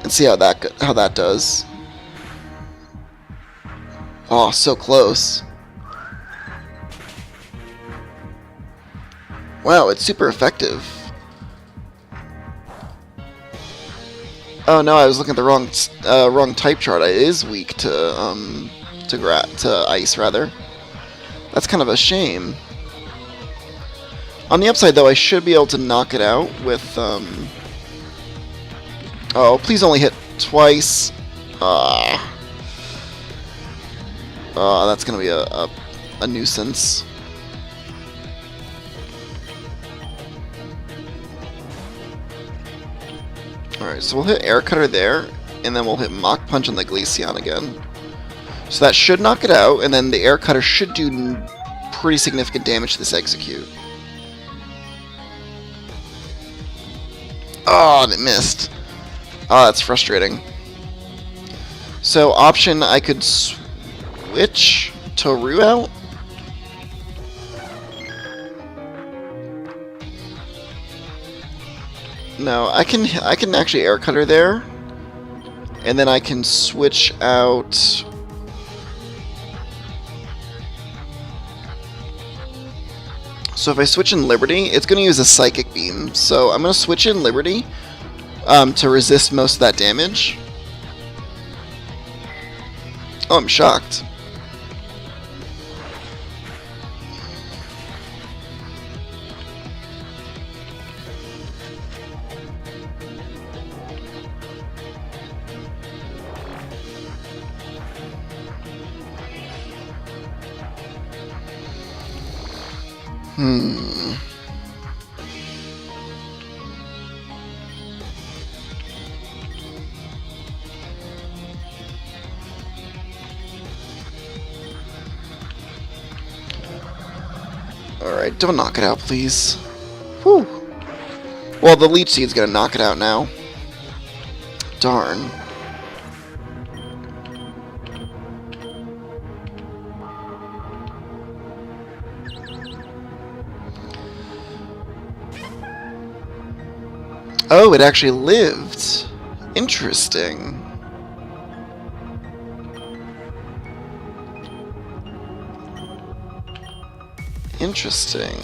And see how that does. Oh, so close. Wow, it's super effective. Oh no, I was looking at the wrong type chart. It is weak to ice rather. That's kind of a shame. On the upside though, I should be able to knock it out with oh, please only hit twice. That's gonna be a nuisance. Alright, so we'll hit Air Cutter there, and then we'll hit Mach Punch on the Glaceon again. So that should knock it out, and then the Air Cutter should do pretty significant damage to this Execute. Oh, and it missed. Oh, that's frustrating. So, option, I could switch to Rue out. No, I can actually Air Cutter there, and then I can switch out. So if I switch in Liberty, it's going to use a Psychic Beam. So I'm going to switch in Liberty to resist most of that damage. Oh, I'm shocked. Alright, don't knock it out, please. Whew. Well, the Leech Seed's gonna knock it out now. Darn. Oh, it actually lived. Interesting. Interesting.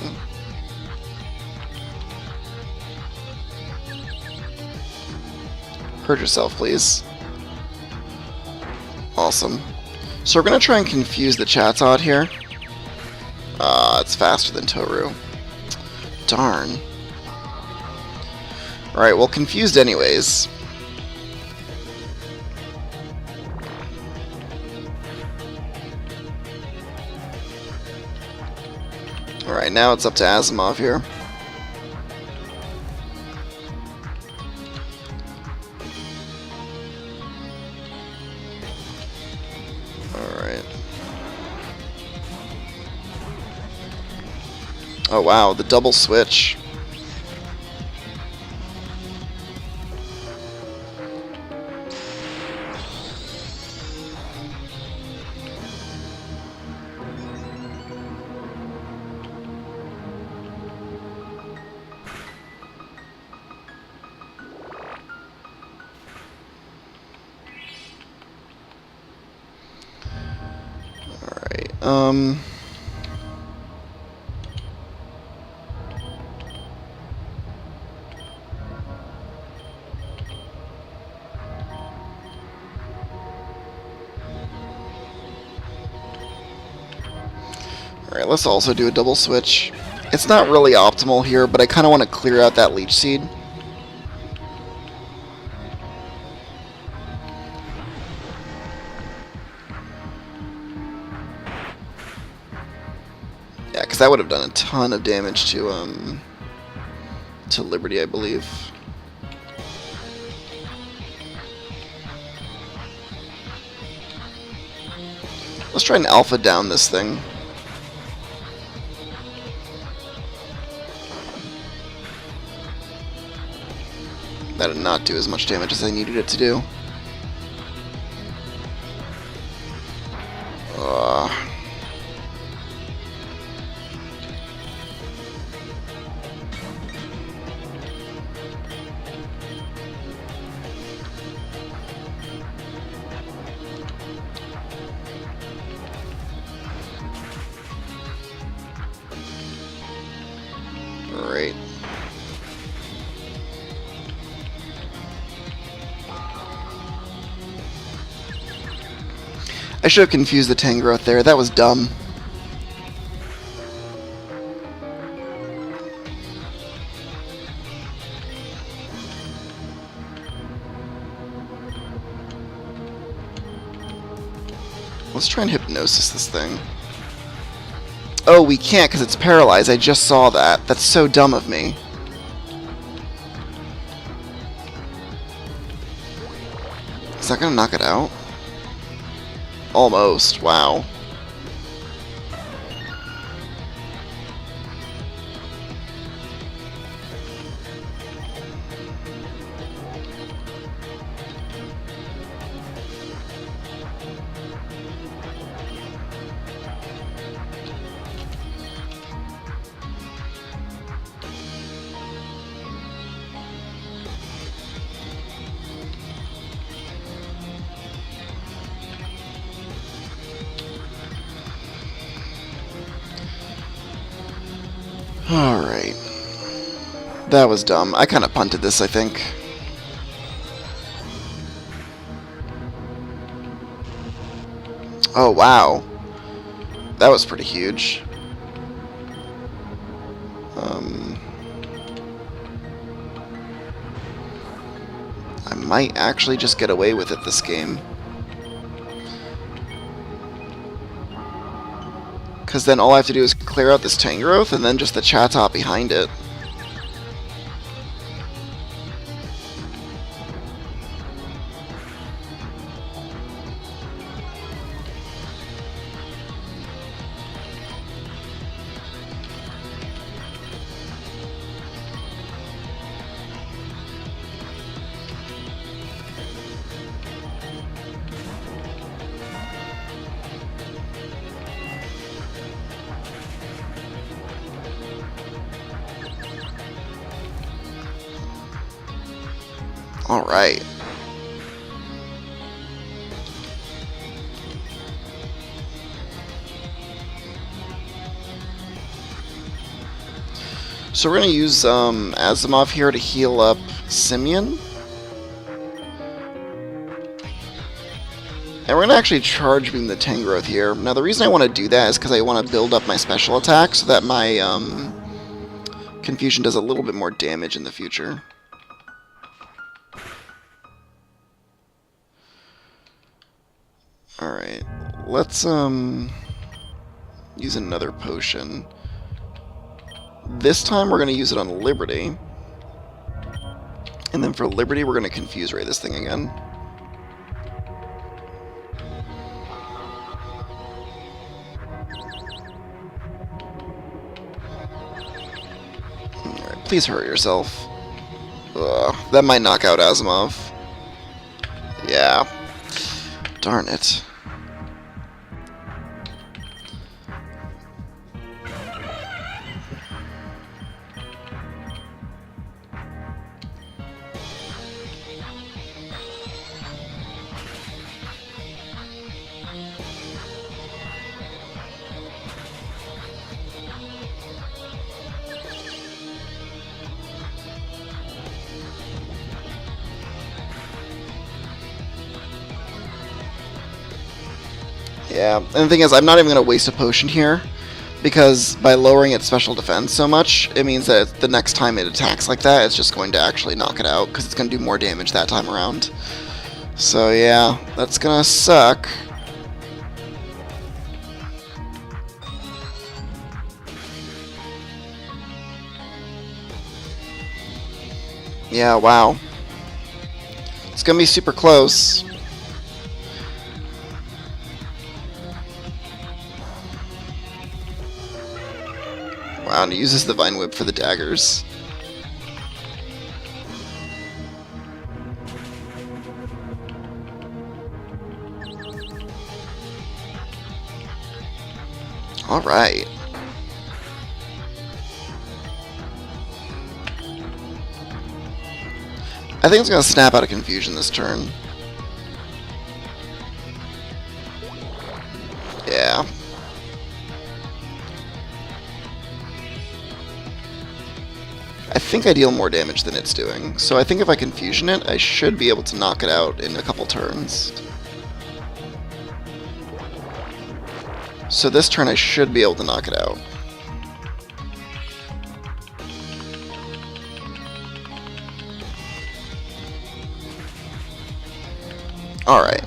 Hurt yourself, please. Awesome. So we're gonna try and confuse the Chatot here. It's faster than Toru. Darn. Alright, well, confused anyways. Alright, now it's up to Asimov here. Alright. Oh wow, the double switch. Alright, let's also do a double switch. It's not really optimal here, but I kind of want to clear out that Leech Seed. Yeah, because that would have done a ton of damage to Liberty, I believe. Let's try and alpha down this thing. That did not do as much damage as I needed it to do. I should have confused the Tangrowth there. That was dumb. Let's try and Hypnosis this thing. Oh, we can't because it's paralyzed. I just saw that. That's so dumb of me. Is that going to knock it out? Almost. Wow. Alright. That was dumb. I kind of punted this, I think. Oh, wow. That was pretty huge. I might actually just get away with it this game. Because then all I have to do is clear out this Tangrowth and then just the Chatot behind it. Alright. So we're going to use Asimov here to heal up Simeon. And we're going to actually Charge Beam the Tangrowth here. Now the reason I want to do that is because I want to build up my special attack so that my Confusion does a little bit more damage in the future. Alright, let's use another potion. This time we're going to use it on Liberty. And then for Liberty we're going to Confuse Ray this thing again. Alright, please hurt yourself. Ugh, that might knock out Asimov. Yeah. Darn it. Yeah, and the thing is, I'm not even going to waste a potion here, because by lowering its special defense so much, it means that the next time it attacks like that, it's just going to actually knock it out, because it's going to do more damage that time around. So yeah, that's going to suck. Yeah, wow. It's going to be super close. Wow, and he uses the Vine Whip for the daggers. Alright. I think it's going to snap out of Confusion this turn. Yeah. I think I deal more damage than it's doing, so I think if I Confusion it, I should be able to knock it out in a couple turns. So this turn I should be able to knock it out. Alright.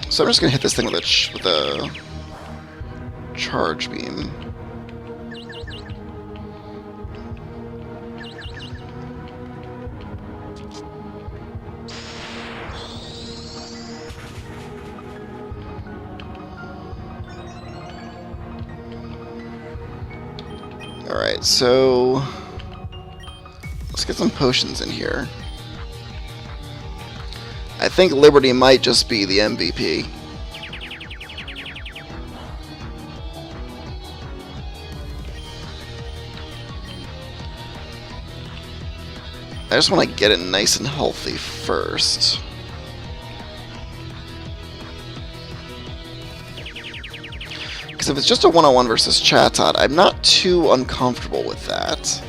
So I'm just gonna hit this thing with a charge beam. Alright, so let's get some potions in here. I think Liberty might just be the MVP. I just want to get it nice and healthy first. Because if it's just a one-on-one versus Chatot, I'm not too uncomfortable with that.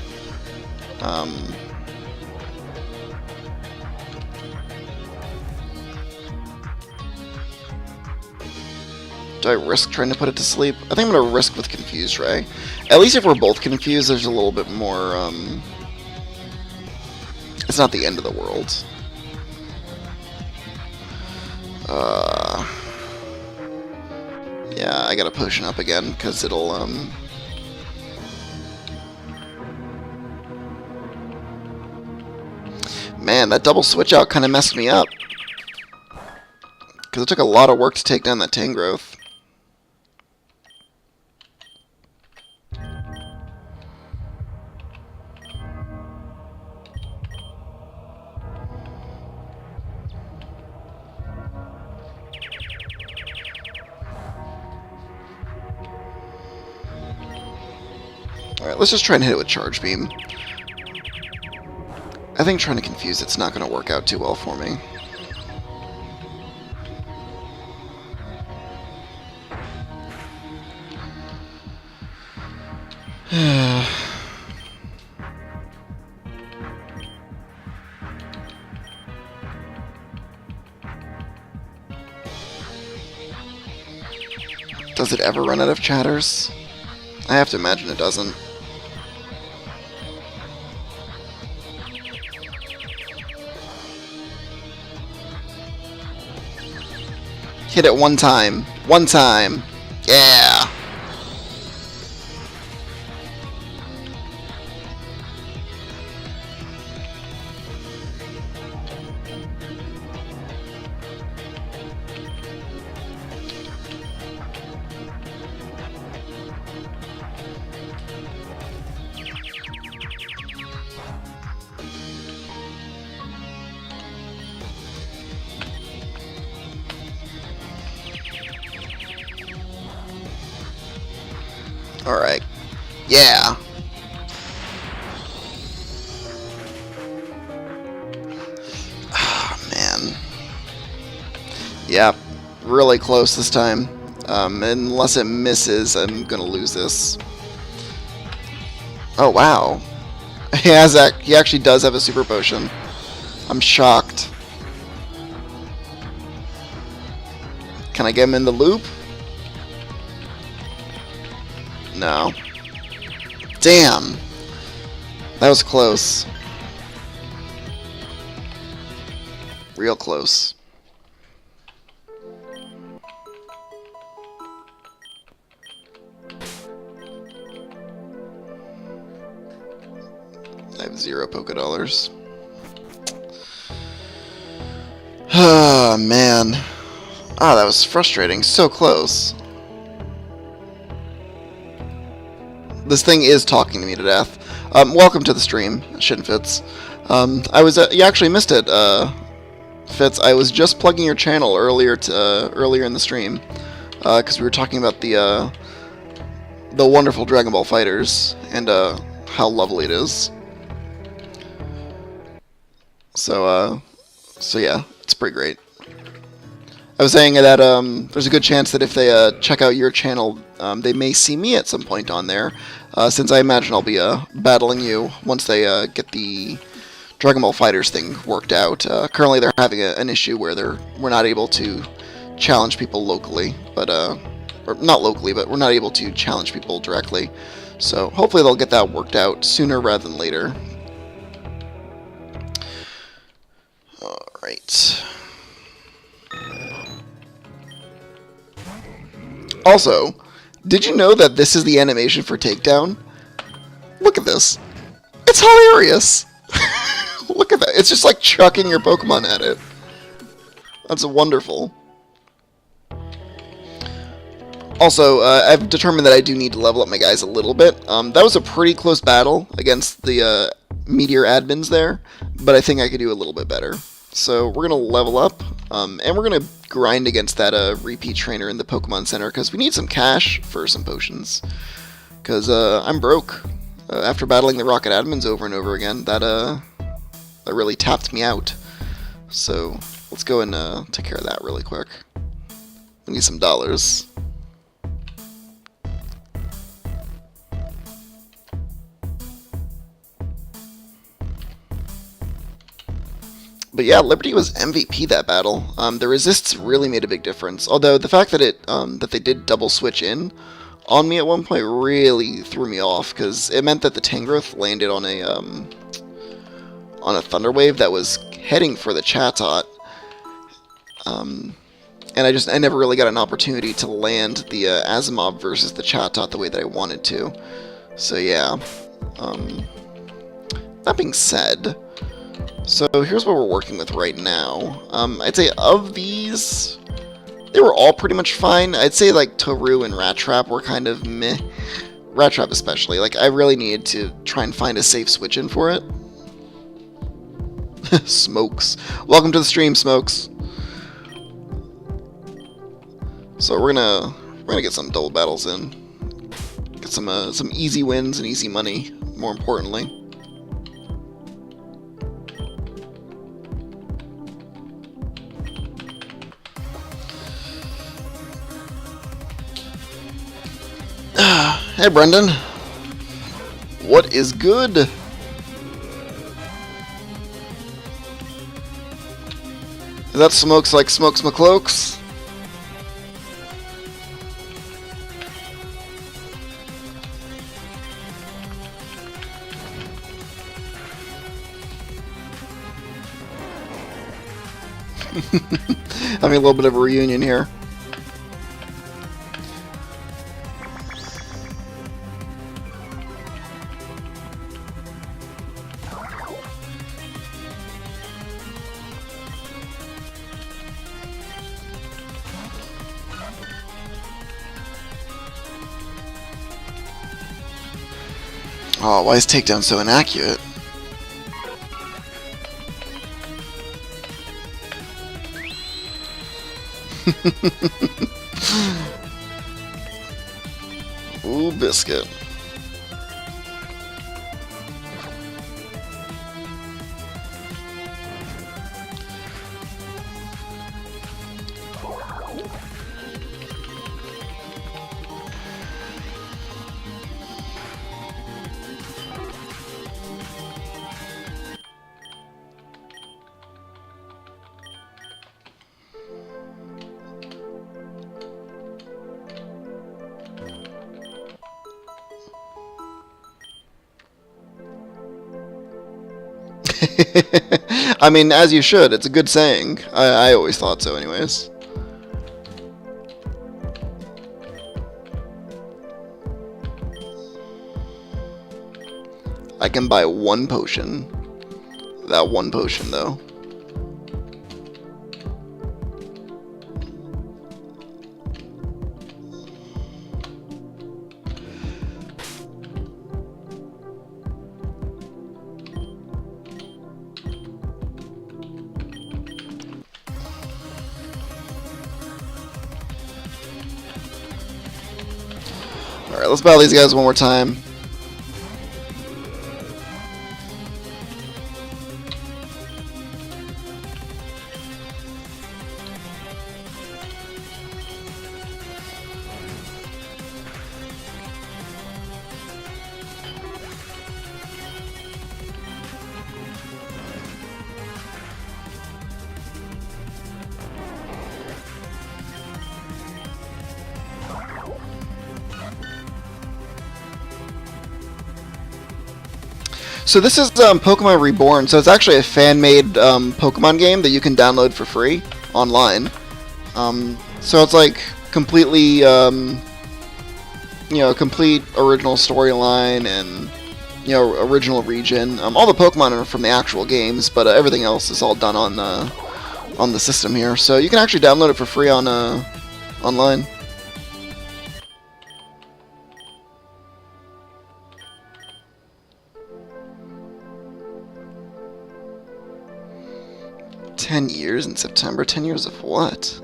Do I risk trying to put it to sleep? I think I'm going to risk with Confused Ray. At least if we're both confused, there's a little bit more... It's not the end of the world. Yeah, I gotta potion up again, because it'll, Man, that double switch out kind of messed me up. Because it took a lot of work to take down that Tangrowth. Alright, let's just try and hit it with Charge Beam. I think trying to confuse it's not going to work out too well for me. Does it ever run out of chatters? I have to imagine it doesn't. Hit it one time. One time. Yeah! Alright. Yeah! Oh, man. Yeah, really close this time. Unless it misses, I'm gonna lose this. Oh, wow. He actually does have a super potion. I'm shocked. Can I get him in the loop? No. Damn! That was close. Real close. I have 0 Poké Dollars. Ah, man. Ah, that was frustrating. So close. This thing is talking to me to death. Welcome to the stream, Shinfitz. You actually missed it, Fitz. I was just plugging your channel earlier in the stream, because we were talking about the wonderful Dragon Ball Fighters and how lovely it is. So yeah, it's pretty great. I was saying that there's a good chance that if they check out your channel, they may see me at some point on there, since I imagine I'll be battling you once they get the Dragon Ball Fighters thing worked out. Currently, they're having an issue where we're not able to challenge people locally, but or not locally, but we're not able to challenge people directly. So hopefully they'll get that worked out sooner rather than later. All right. Also, did you know that this is the animation for Takedown? Look at this. It's hilarious. Look at that. It's just like chucking your Pokemon at it. That's wonderful. Also, I've determined that I do need to level up my guys a little bit. That was a pretty close battle against the Meteor admins there, but I think I could do a little bit better. So we're going to level up, and we're going to grind against that repeat trainer in the Pokemon Center, because we need some cash for some potions. Because I'm broke. After battling the Rocket admins over and over again, that really tapped me out. So let's go and take care of that really quick. We need some dollars. But yeah, Liberty was MVP that battle. The resists really made a big difference. Although the fact that that they did double switch in on me at one point really threw me off, because it meant that the Tangrowth landed on a Thunder Wave that was heading for the Chatot. And I never really got an opportunity to land the Azumab versus the Chatot the way that I wanted to. So yeah. That being said, so here's what we're working with right now. I'd say of these, they were all pretty much fine. I'd say like Toru and Rat Trap were kind of meh. Rat Trap especially. Like, I really needed to try and find a safe switch in for it. Smokes. Welcome to the stream, Smokes. So we're gonna get some double battles in. Get some easy wins and easy money, more importantly. Hey, Brendan. What is good? Is that Smokes like Smokes McCloaks? Having a little bit of a reunion here. Oh, why is Takedown so inaccurate? Ooh, biscuit. I mean, as you should. It's a good saying. I always thought so anyways. I can buy one potion. That one potion, though. Alright, let's battle these guys one more time. So this is Pokemon Reborn. So it's actually a fan-made Pokemon game that you can download for free online. So it's like completely, complete original storyline and original region. All the Pokemon are from the actual games, but everything else is all done on the system here. So you can actually download it for free on online. "10 years in September? 10 years of what?"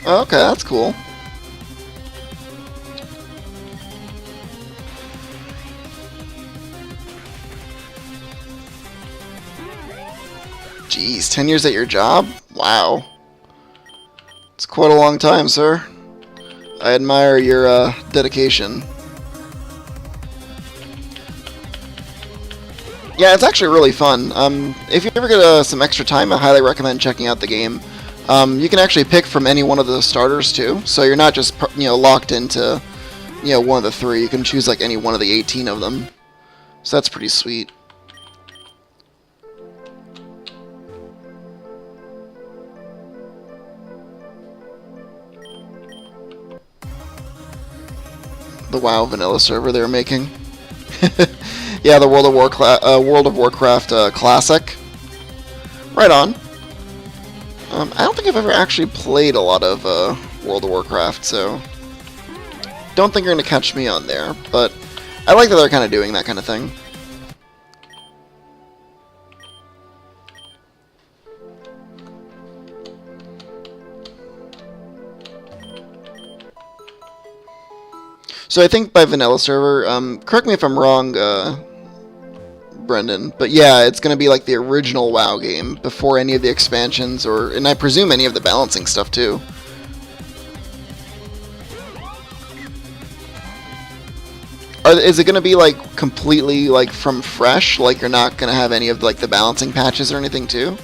Okay, that's cool. Jeez, 10 years at your job? Wow. It's quite a long time, sir. I admire your dedication. Yeah, it's actually really fun. If you ever get some extra time, I highly recommend checking out the game. You can actually pick from any one of the starters too, so you're not just locked into one of the 3. You can choose like any one of the 18 of them. So that's pretty sweet. The WoW vanilla server they were making. Yeah, the World of Warcraft Classic. Right on. I don't think I've ever actually played a lot of World of Warcraft, so don't think you're going to catch me on there, but I like that they're kind of doing that kind of thing. So I think by vanilla server, correct me if I'm wrong, Brendan, but yeah, it's going to be like the original WoW game before any of the expansions, and I presume any of the balancing stuff too. Is it going to be like completely like from fresh? Like you're not going to have any of like the balancing patches or anything too?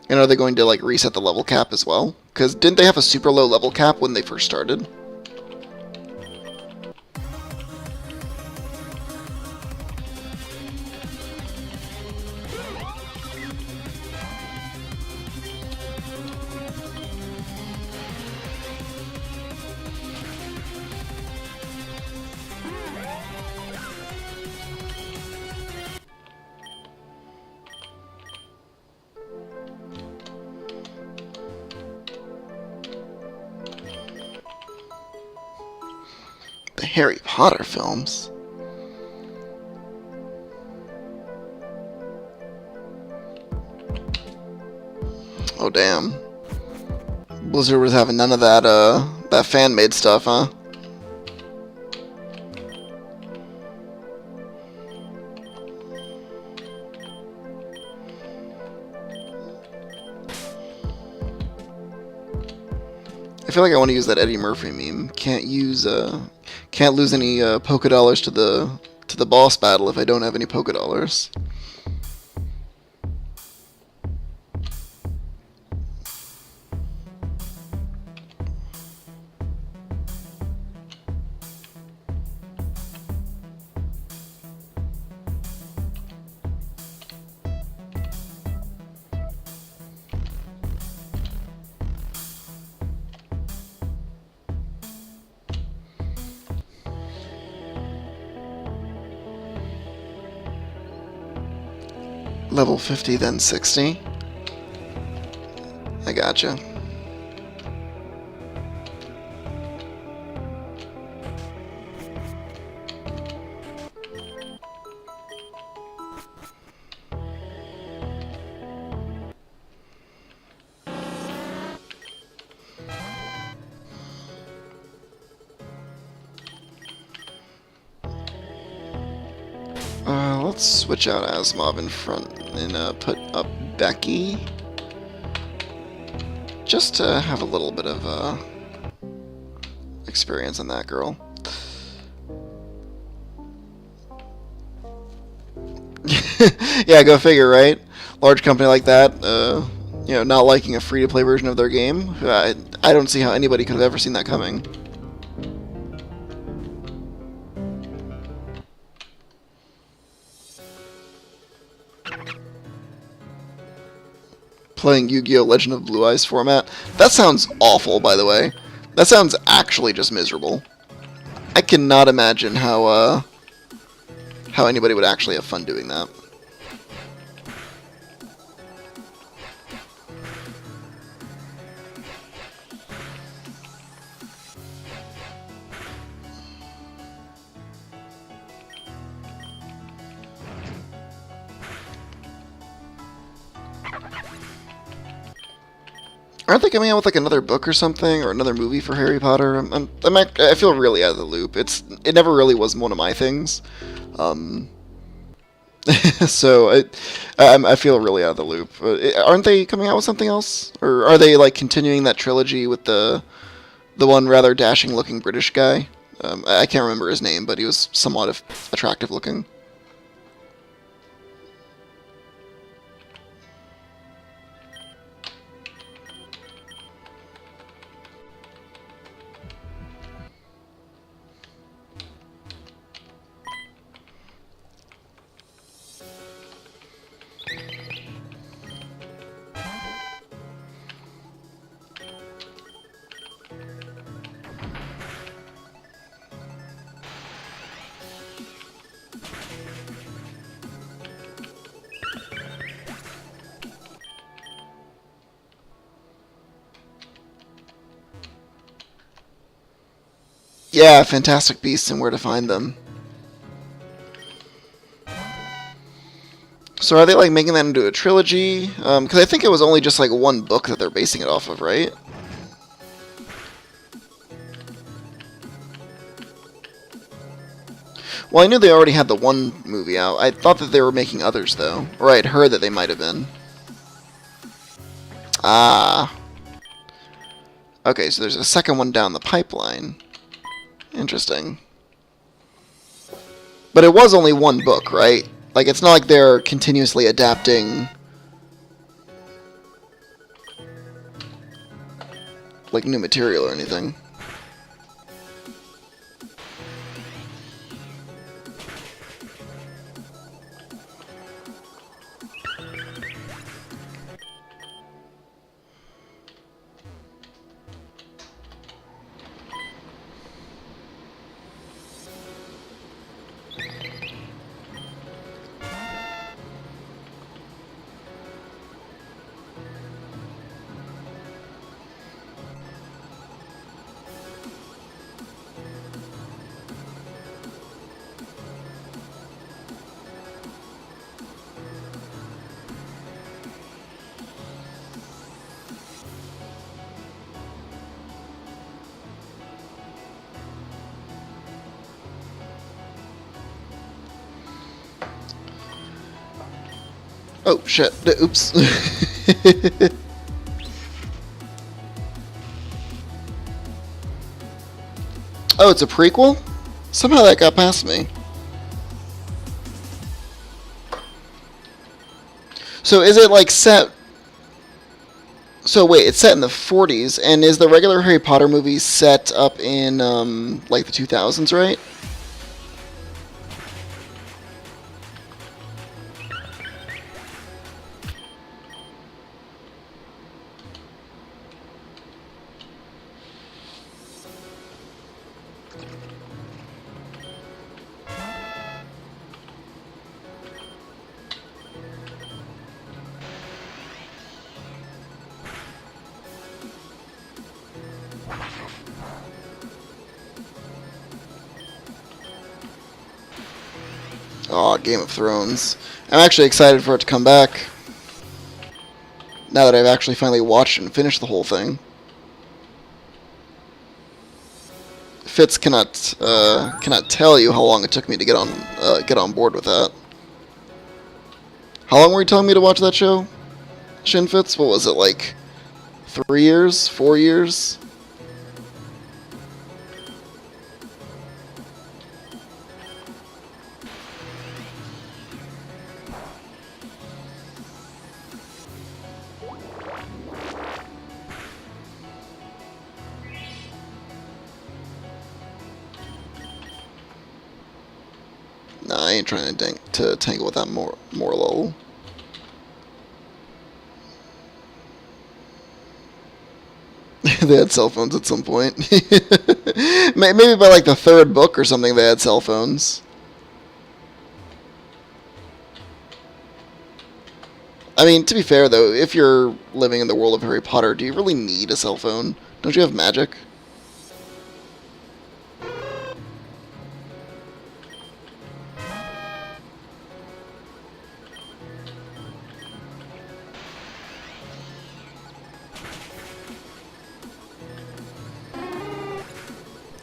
And are they going to like reset the level cap as well? Because didn't they have a super low level cap when they first started? The Harry Potter films? Oh damn. Blizzard was having none of that fan-made stuff, huh? I feel like I want to use that Eddie Murphy meme. Can't lose any Poké Dollars to the boss battle if I don't have any Poké Dollars. Level 50, then 60. I gotcha. let's switch out Asimov in front and put up Becky. Just to have a little bit of experience on that girl. Yeah, go figure, right? Large company like that, you know, not liking a free-to-play version of their game. I don't see how anybody could have ever seen that coming. Playing Yu-Gi-Oh! Legend of Blue Eyes format. That sounds awful, by the way. That sounds actually just miserable. I cannot imagine how anybody would actually have fun doing that. Aren't they coming out with like another book or something, or another movie for Harry Potter? I feel really out of the loop. It never really was one of my things, so I feel really out of the loop. Aren't they coming out with something else, or are they like continuing that trilogy with the one rather dashing-looking British guy? I can't remember his name, but he was somewhat attractive-looking. Yeah, Fantastic Beasts and Where to Find Them. So are they like making that into a trilogy? Because I think it was only just like one book that they're basing it off of, right? Well, I knew they already had the one movie out. I thought that they were making others, though. Or I'd heard that they might have been. Ah. Okay, so there's a second one down the pipeline. Interesting. But it was only one book, right? Like, it's not like they're continuously adapting like new material or anything. Oh, shit. Oops. Oh, it's a prequel? Somehow that got past me. So is it like set... So wait, it's set in the 40s, and is the regular Harry Potter movie set up in, like the 2000s, right? Oh, Game of Thrones. I'm actually excited for it to come back. Now that I've actually finally watched and finished the whole thing. Fitz cannot tell you how long it took me to get on board with that. How long were you telling me to watch that show? Shinfitz? What was it, like 3 years? 4 years? Nah, I ain't trying to tangle with that more lol. They had cell phones at some point. Maybe by like the third book or something they had cell phones. I mean, to be fair though, if you're living in the world of Harry Potter, do you really need a cell phone? Don't you have magic?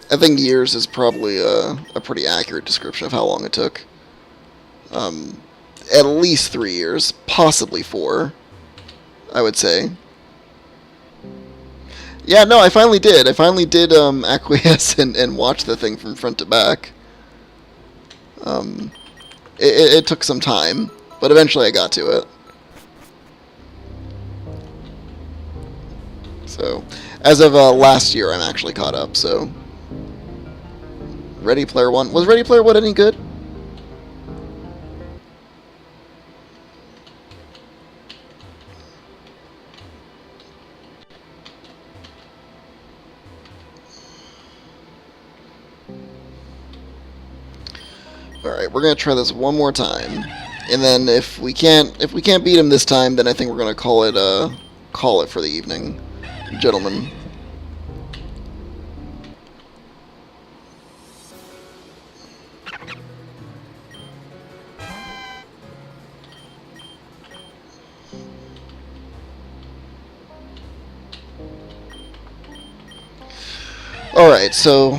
I think years is probably a pretty accurate description of how long it took. At least 3 years, possibly 4, I would say. Yeah, no, I finally did. I finally did acquiesce and watch the thing from front to back. It took some time, but eventually I got to it. So, as of last year, I'm actually caught up, so... Ready Player One. Was Ready Player One any good? Alright, we're gonna try this one more time. And then if we can't beat him this time, then I think we're gonna call it for the evening. Gentlemen. Alright, so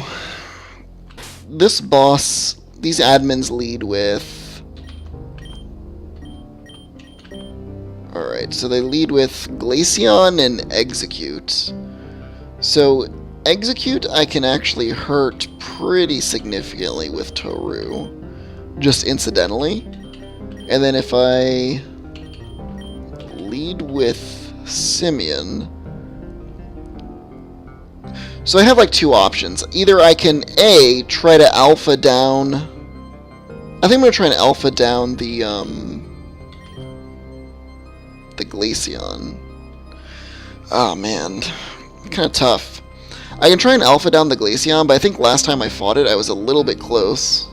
this boss, these admins lead with... Alright, so they lead with Glaceon and Execute. So Execute I can actually hurt pretty significantly with Toru, just incidentally. And then if I lead with Simeon... So I have like two options. Either I can A, try to alpha down... I think I'm going to try and alpha down the Glaceon. Oh man, kind of tough. I can try and alpha down the Glaceon, but I think last time I fought it I was a little bit close.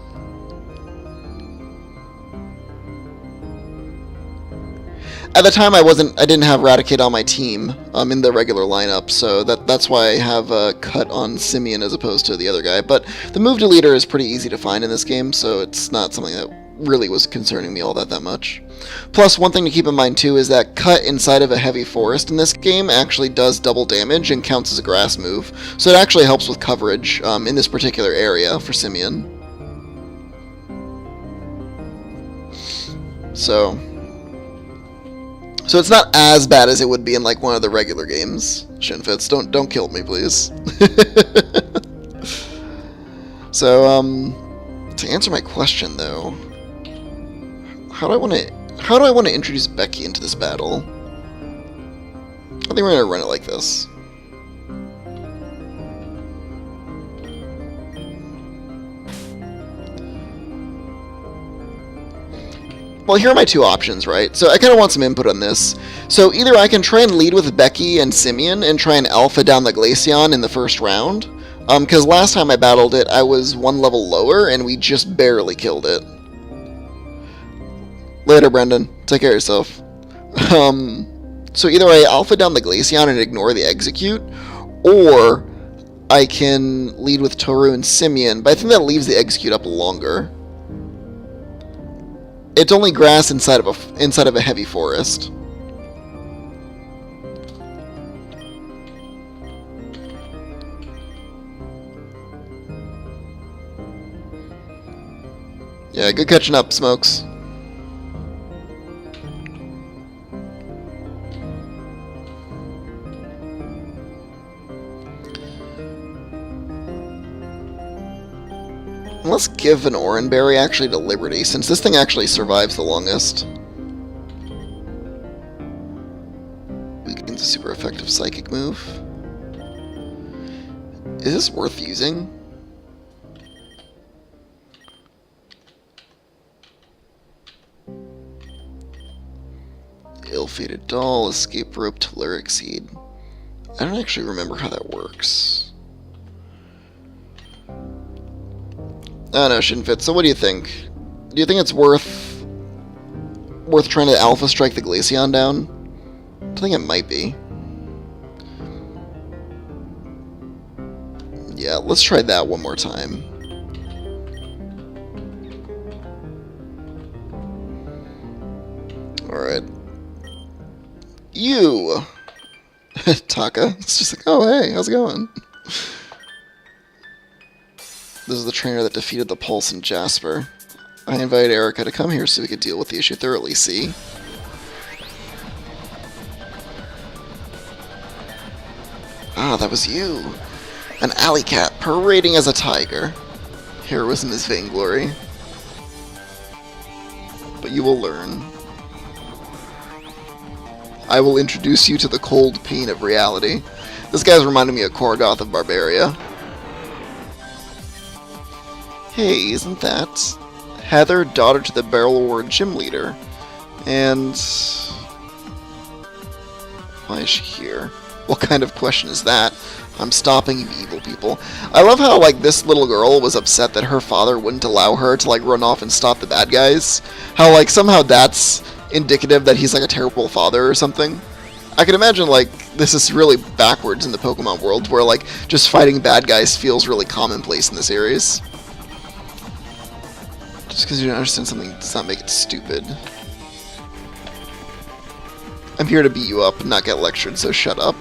At the time, I didn't have Raticate on my team in the regular lineup, so that's why I have a cut on Simeon as opposed to the other guy. But the move deleter is pretty easy to find in this game, so it's not something that really was concerning me all that much. Plus, one thing to keep in mind too is that cut inside of a heavy forest in this game actually does double damage and counts as a grass move, so it actually helps with coverage in this particular area for Simeon. So it's not as bad as it would be in like one of the regular games. Shinfitz, don't kill me, please. So to answer my question though, how do I want to introduce Becky into this battle? I think we're gonna run it like this. Well, here are my two options, right? So I kind of want some input on this. So either I can try and lead with Becky and Simeon and try and alpha down the Glaceon in the first round. Because last time I battled it, I was one level lower and we just barely killed it. Later, Brendan. Take care of yourself. So either I alpha down the Glaceon and ignore the Execute, or I can lead with Toru and Simeon, but I think that leaves the Execute up longer. It's only grass inside of a heavy forest. Yeah, good catching up, Smokes. let's give an Oran Berry actually to Liberty, since this thing actually survives the longest. Weakens a super effective psychic move. Is this worth using? Ill-fated doll, escape rope, telluric seed. I don't actually remember how that works. I don't know, Shinfitz, so what do you think? Do you think it's worth trying to Alpha Strike the Glaceon down? I think it might be. Yeah, let's try that one more time. Alright. You! Taka. It's just like, oh hey, how's it going? This is the trainer that defeated the Pulse and Jasper. I invited Erica to come here so we could deal with the issue thoroughly, see? Ah, that was you! An alley cat parading as a tiger. Heroism is vainglory. But you will learn. I will introduce you to the cold pain of reality. This guy's reminding me of Korgoth of Barbaria. Hey, isn't that Heather, daughter to the Barrel Award gym leader? And why is she here? What kind of question is that? I'm stopping you evil people. I love how, like, this little girl was upset that her father wouldn't allow her to, like, run off and stop the bad guys. How, like, somehow that's indicative that he's, like, a terrible father or something. I can imagine, like, this is really backwards in the Pokemon world, where, like, just fighting bad guys feels really commonplace in the series. Just because you don't understand something does not make it stupid. I'm here to beat you up and not get lectured, so shut up.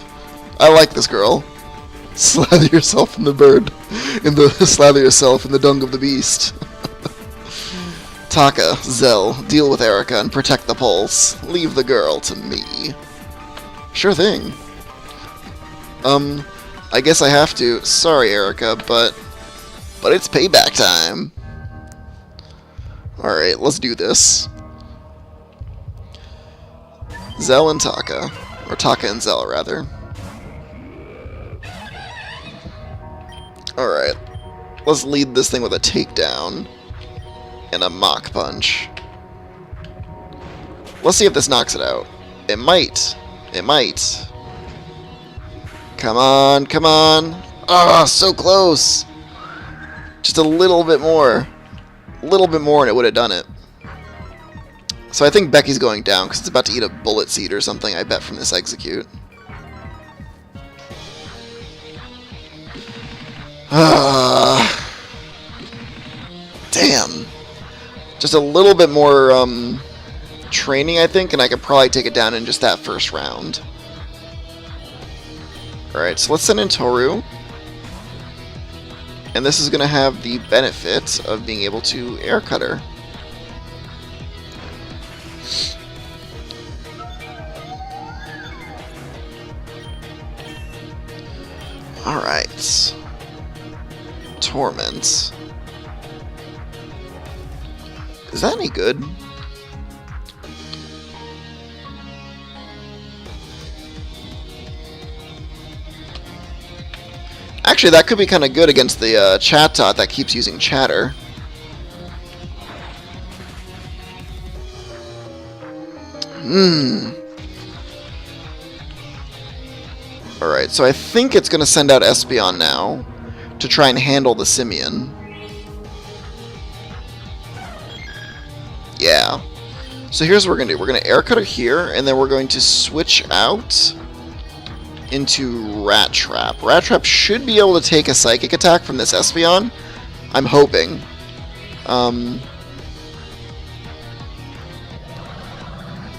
I like this girl. Slather yourself in the slather yourself in the dung of the beast. Taka, Zell, deal with Erica and protect the Pulse. Leave the girl to me. Sure thing. I guess I have to. Sorry, Erica, but it's payback time. Alright, let's do this. Zell and Taka. Or Taka and Zell, rather. Alright. Let's lead this thing with a takedown. And a Mach Punch. Let's see if this knocks it out. It might. It might. Come on, come on. Ah, so close. Just a little bit more. A little bit more and it would have done it. So I think Becky's going down because it's about to eat a bullet seed or something, I bet, from this execute. Damn. Just a little bit more training, I think, and I could probably take it down in just that first round. Alright, so let's send in Toru. And this is going to have the benefit of being able to air cutter. Alright. Torment. Is that any good? Actually, that could be kind of good against the Chatot that keeps using Chatter. Alright, so I think it's going to send out Espeon now to try and handle the Simian. Yeah. So here's what we're going to do. We're going to Air Cutter here, and then we're going to switch out into Rat Trap. Rat Trap should be able to take a Psychic attack from this Espeon. I'm hoping.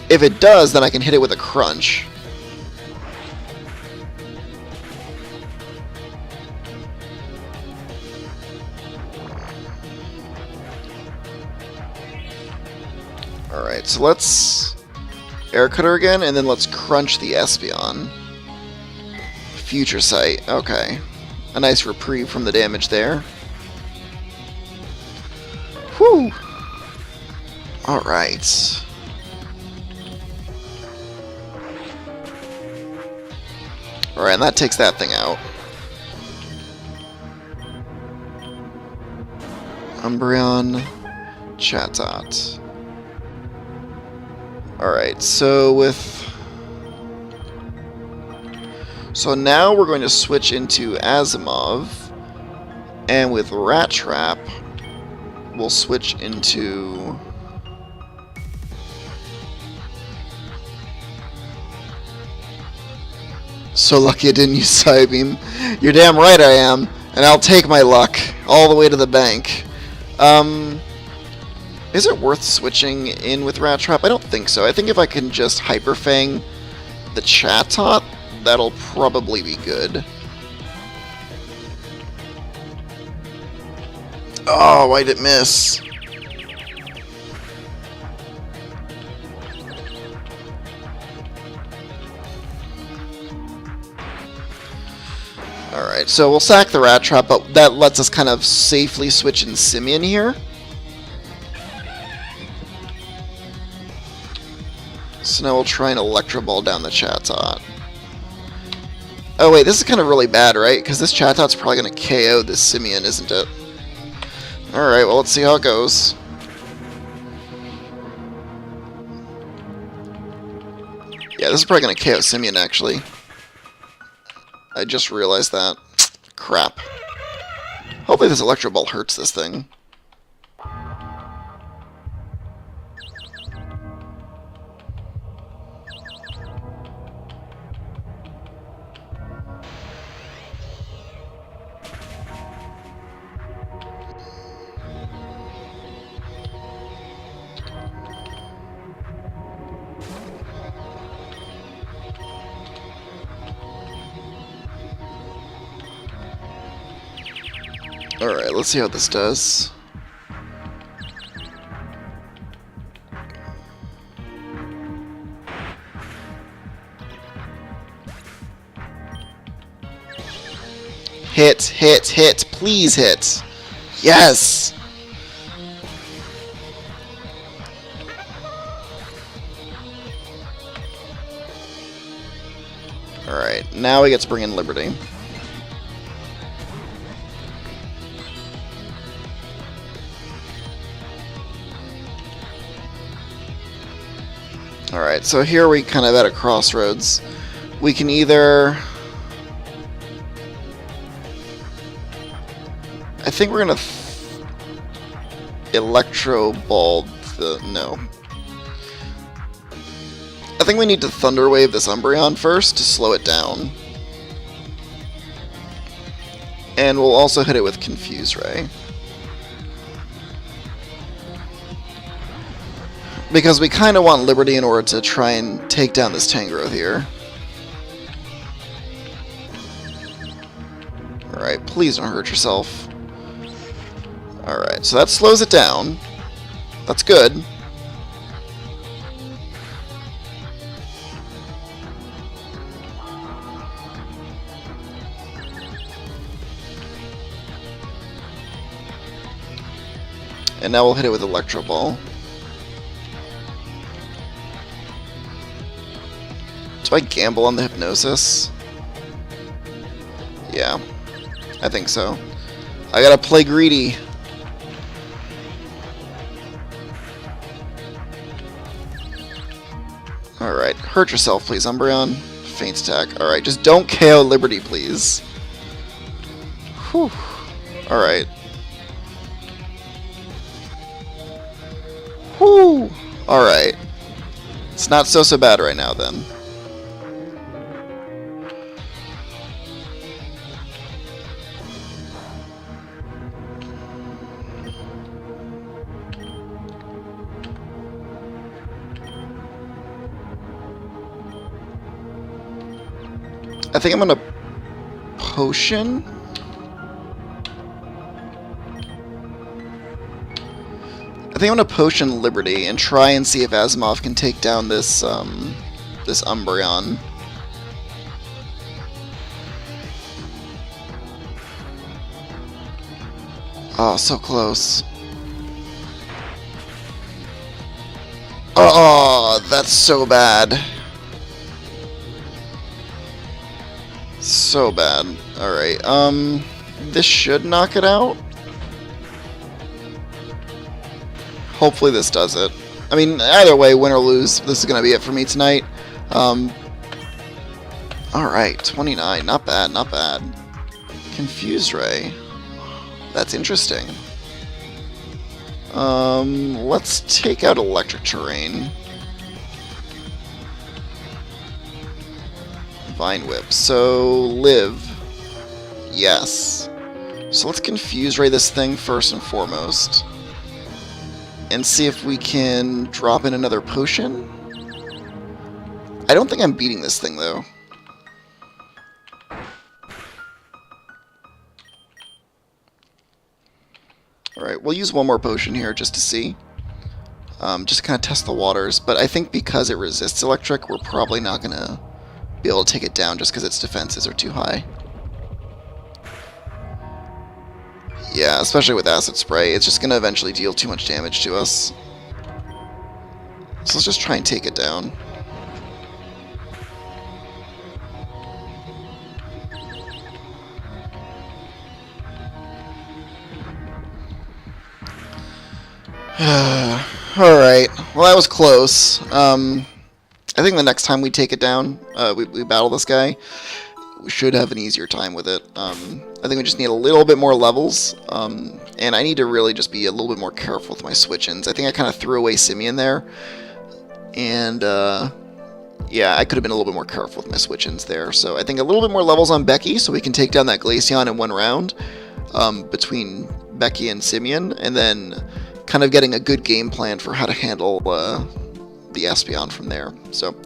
If it does, then I can hit it with a Crunch. Alright, so let's Air Cutter again, and then let's Crunch the Espeon. Future Sight, okay. A nice reprieve from the damage there. Whew! Alright. Alright, and that takes that thing out. Umbreon, Chatot. Alright, so now we're going to switch into Asimov, and with Rat Trap, we'll switch into... So lucky I didn't use Psybeam. You're damn right I am, and I'll take my luck all the way to the bank. Is it worth switching in with Rat Trap? I don't think so. I think if I can just Hyper Fang the Chatot, that'll probably be good. Oh, why did it miss? Alright, so we'll sack the Rat Trap, but that lets us kind of safely switch in Simeon here. So now we'll try and Electro Ball down the Chatot. Oh wait, this is kind of really bad, right? Because this Chatot's probably going to KO this Simeon, isn't it? Alright, well let's see how it goes. Yeah, this is probably going to KO Simeon, actually. I just realized that. Crap. Hopefully this Electro Ball hurts this thing. Alright, let's see how this does. Hit, hit, hit, please hit. Yes! Alright, now we get to bring in Liberty. Alright, so here we kind of at a crossroads. We can either... I think we're gonna Electro Ball the... no. I think we need to Thunder Wave this Umbreon first to slow it down. And we'll also hit it with Confuse Ray. Because we kind of want Liberty in order to try and take down this Tangrowth here. Alright, please don't hurt yourself. Alright, so that slows it down. That's good. And now we'll hit it with Electro Ball. Do I gamble on the Hypnosis? Yeah, I think so. I gotta play greedy. Alright, hurt yourself please, Umbreon. Faint attack. Alright, just don't KO Liberty, please. Whew. Alright. Whew. Alright. It's not so bad right now then. I think I'm gonna Potion. I think I'm gonna Potion Liberty and try and see if Asimov can take down this this Umbreon. Oh, so close. Oh, that's so bad. So bad. Alright, this should knock it out. Hopefully this does it. I mean, either way, win or lose, this is going to be it for me tonight. Alright, 29. Not bad, not bad. Confuse Ray. That's interesting. Let's take out Electric Terrain. Vine Whip. So, live. Yes. So let's Confuse Ray this thing first and foremost. And see if we can drop in another potion. I don't think I'm beating this thing, though. Alright, we'll use one more potion here just to see. Just to kind of test the waters. But I think because it resists electric, we're probably not going to be able to take it down just because its defenses are too high. Yeah, especially with Acid Spray, it's just going to eventually deal too much damage to us. So let's just try and take it down. Alright, well that was close. I think the next time we take it down, we battle this guy, we should have an easier time with it. I think we just need a little bit more levels, and I need to really just be a little bit more careful with my switch-ins. I think I kind of threw away Simeon there, and yeah, I could have been a little bit more careful with my switch-ins there. So I think a little bit more levels on Becky, so we can take down that Glaceon in one round between Becky and Simeon, and then kind of getting a good game plan for how to handle the Espeon from there. So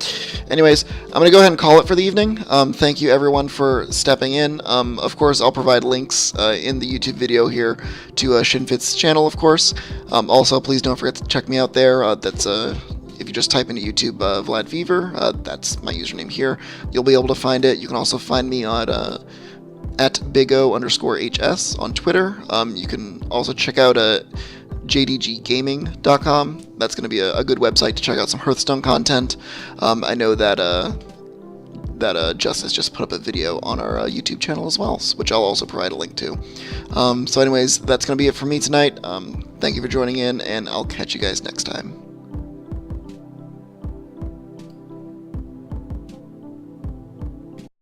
anyways, I'm going to go ahead and call it for the evening. Thank you everyone for stepping in. Of course, I'll provide links in the YouTube video here to Shinfitz's channel, of course. Also, please don't forget to check me out there. That's if you just type into YouTube Vladdviever, that's my username here. You'll be able to find it. You can also find me on at bigo_hs on Twitter. You can also check out JDG That's going to be a good website to check out some Hearthstone content. I know that Justice just put up a video on our YouTube channel as well, which I'll also provide a link to. So anyways, that's going to be it for me tonight. Thank you for joining in, and I'll catch you guys next time.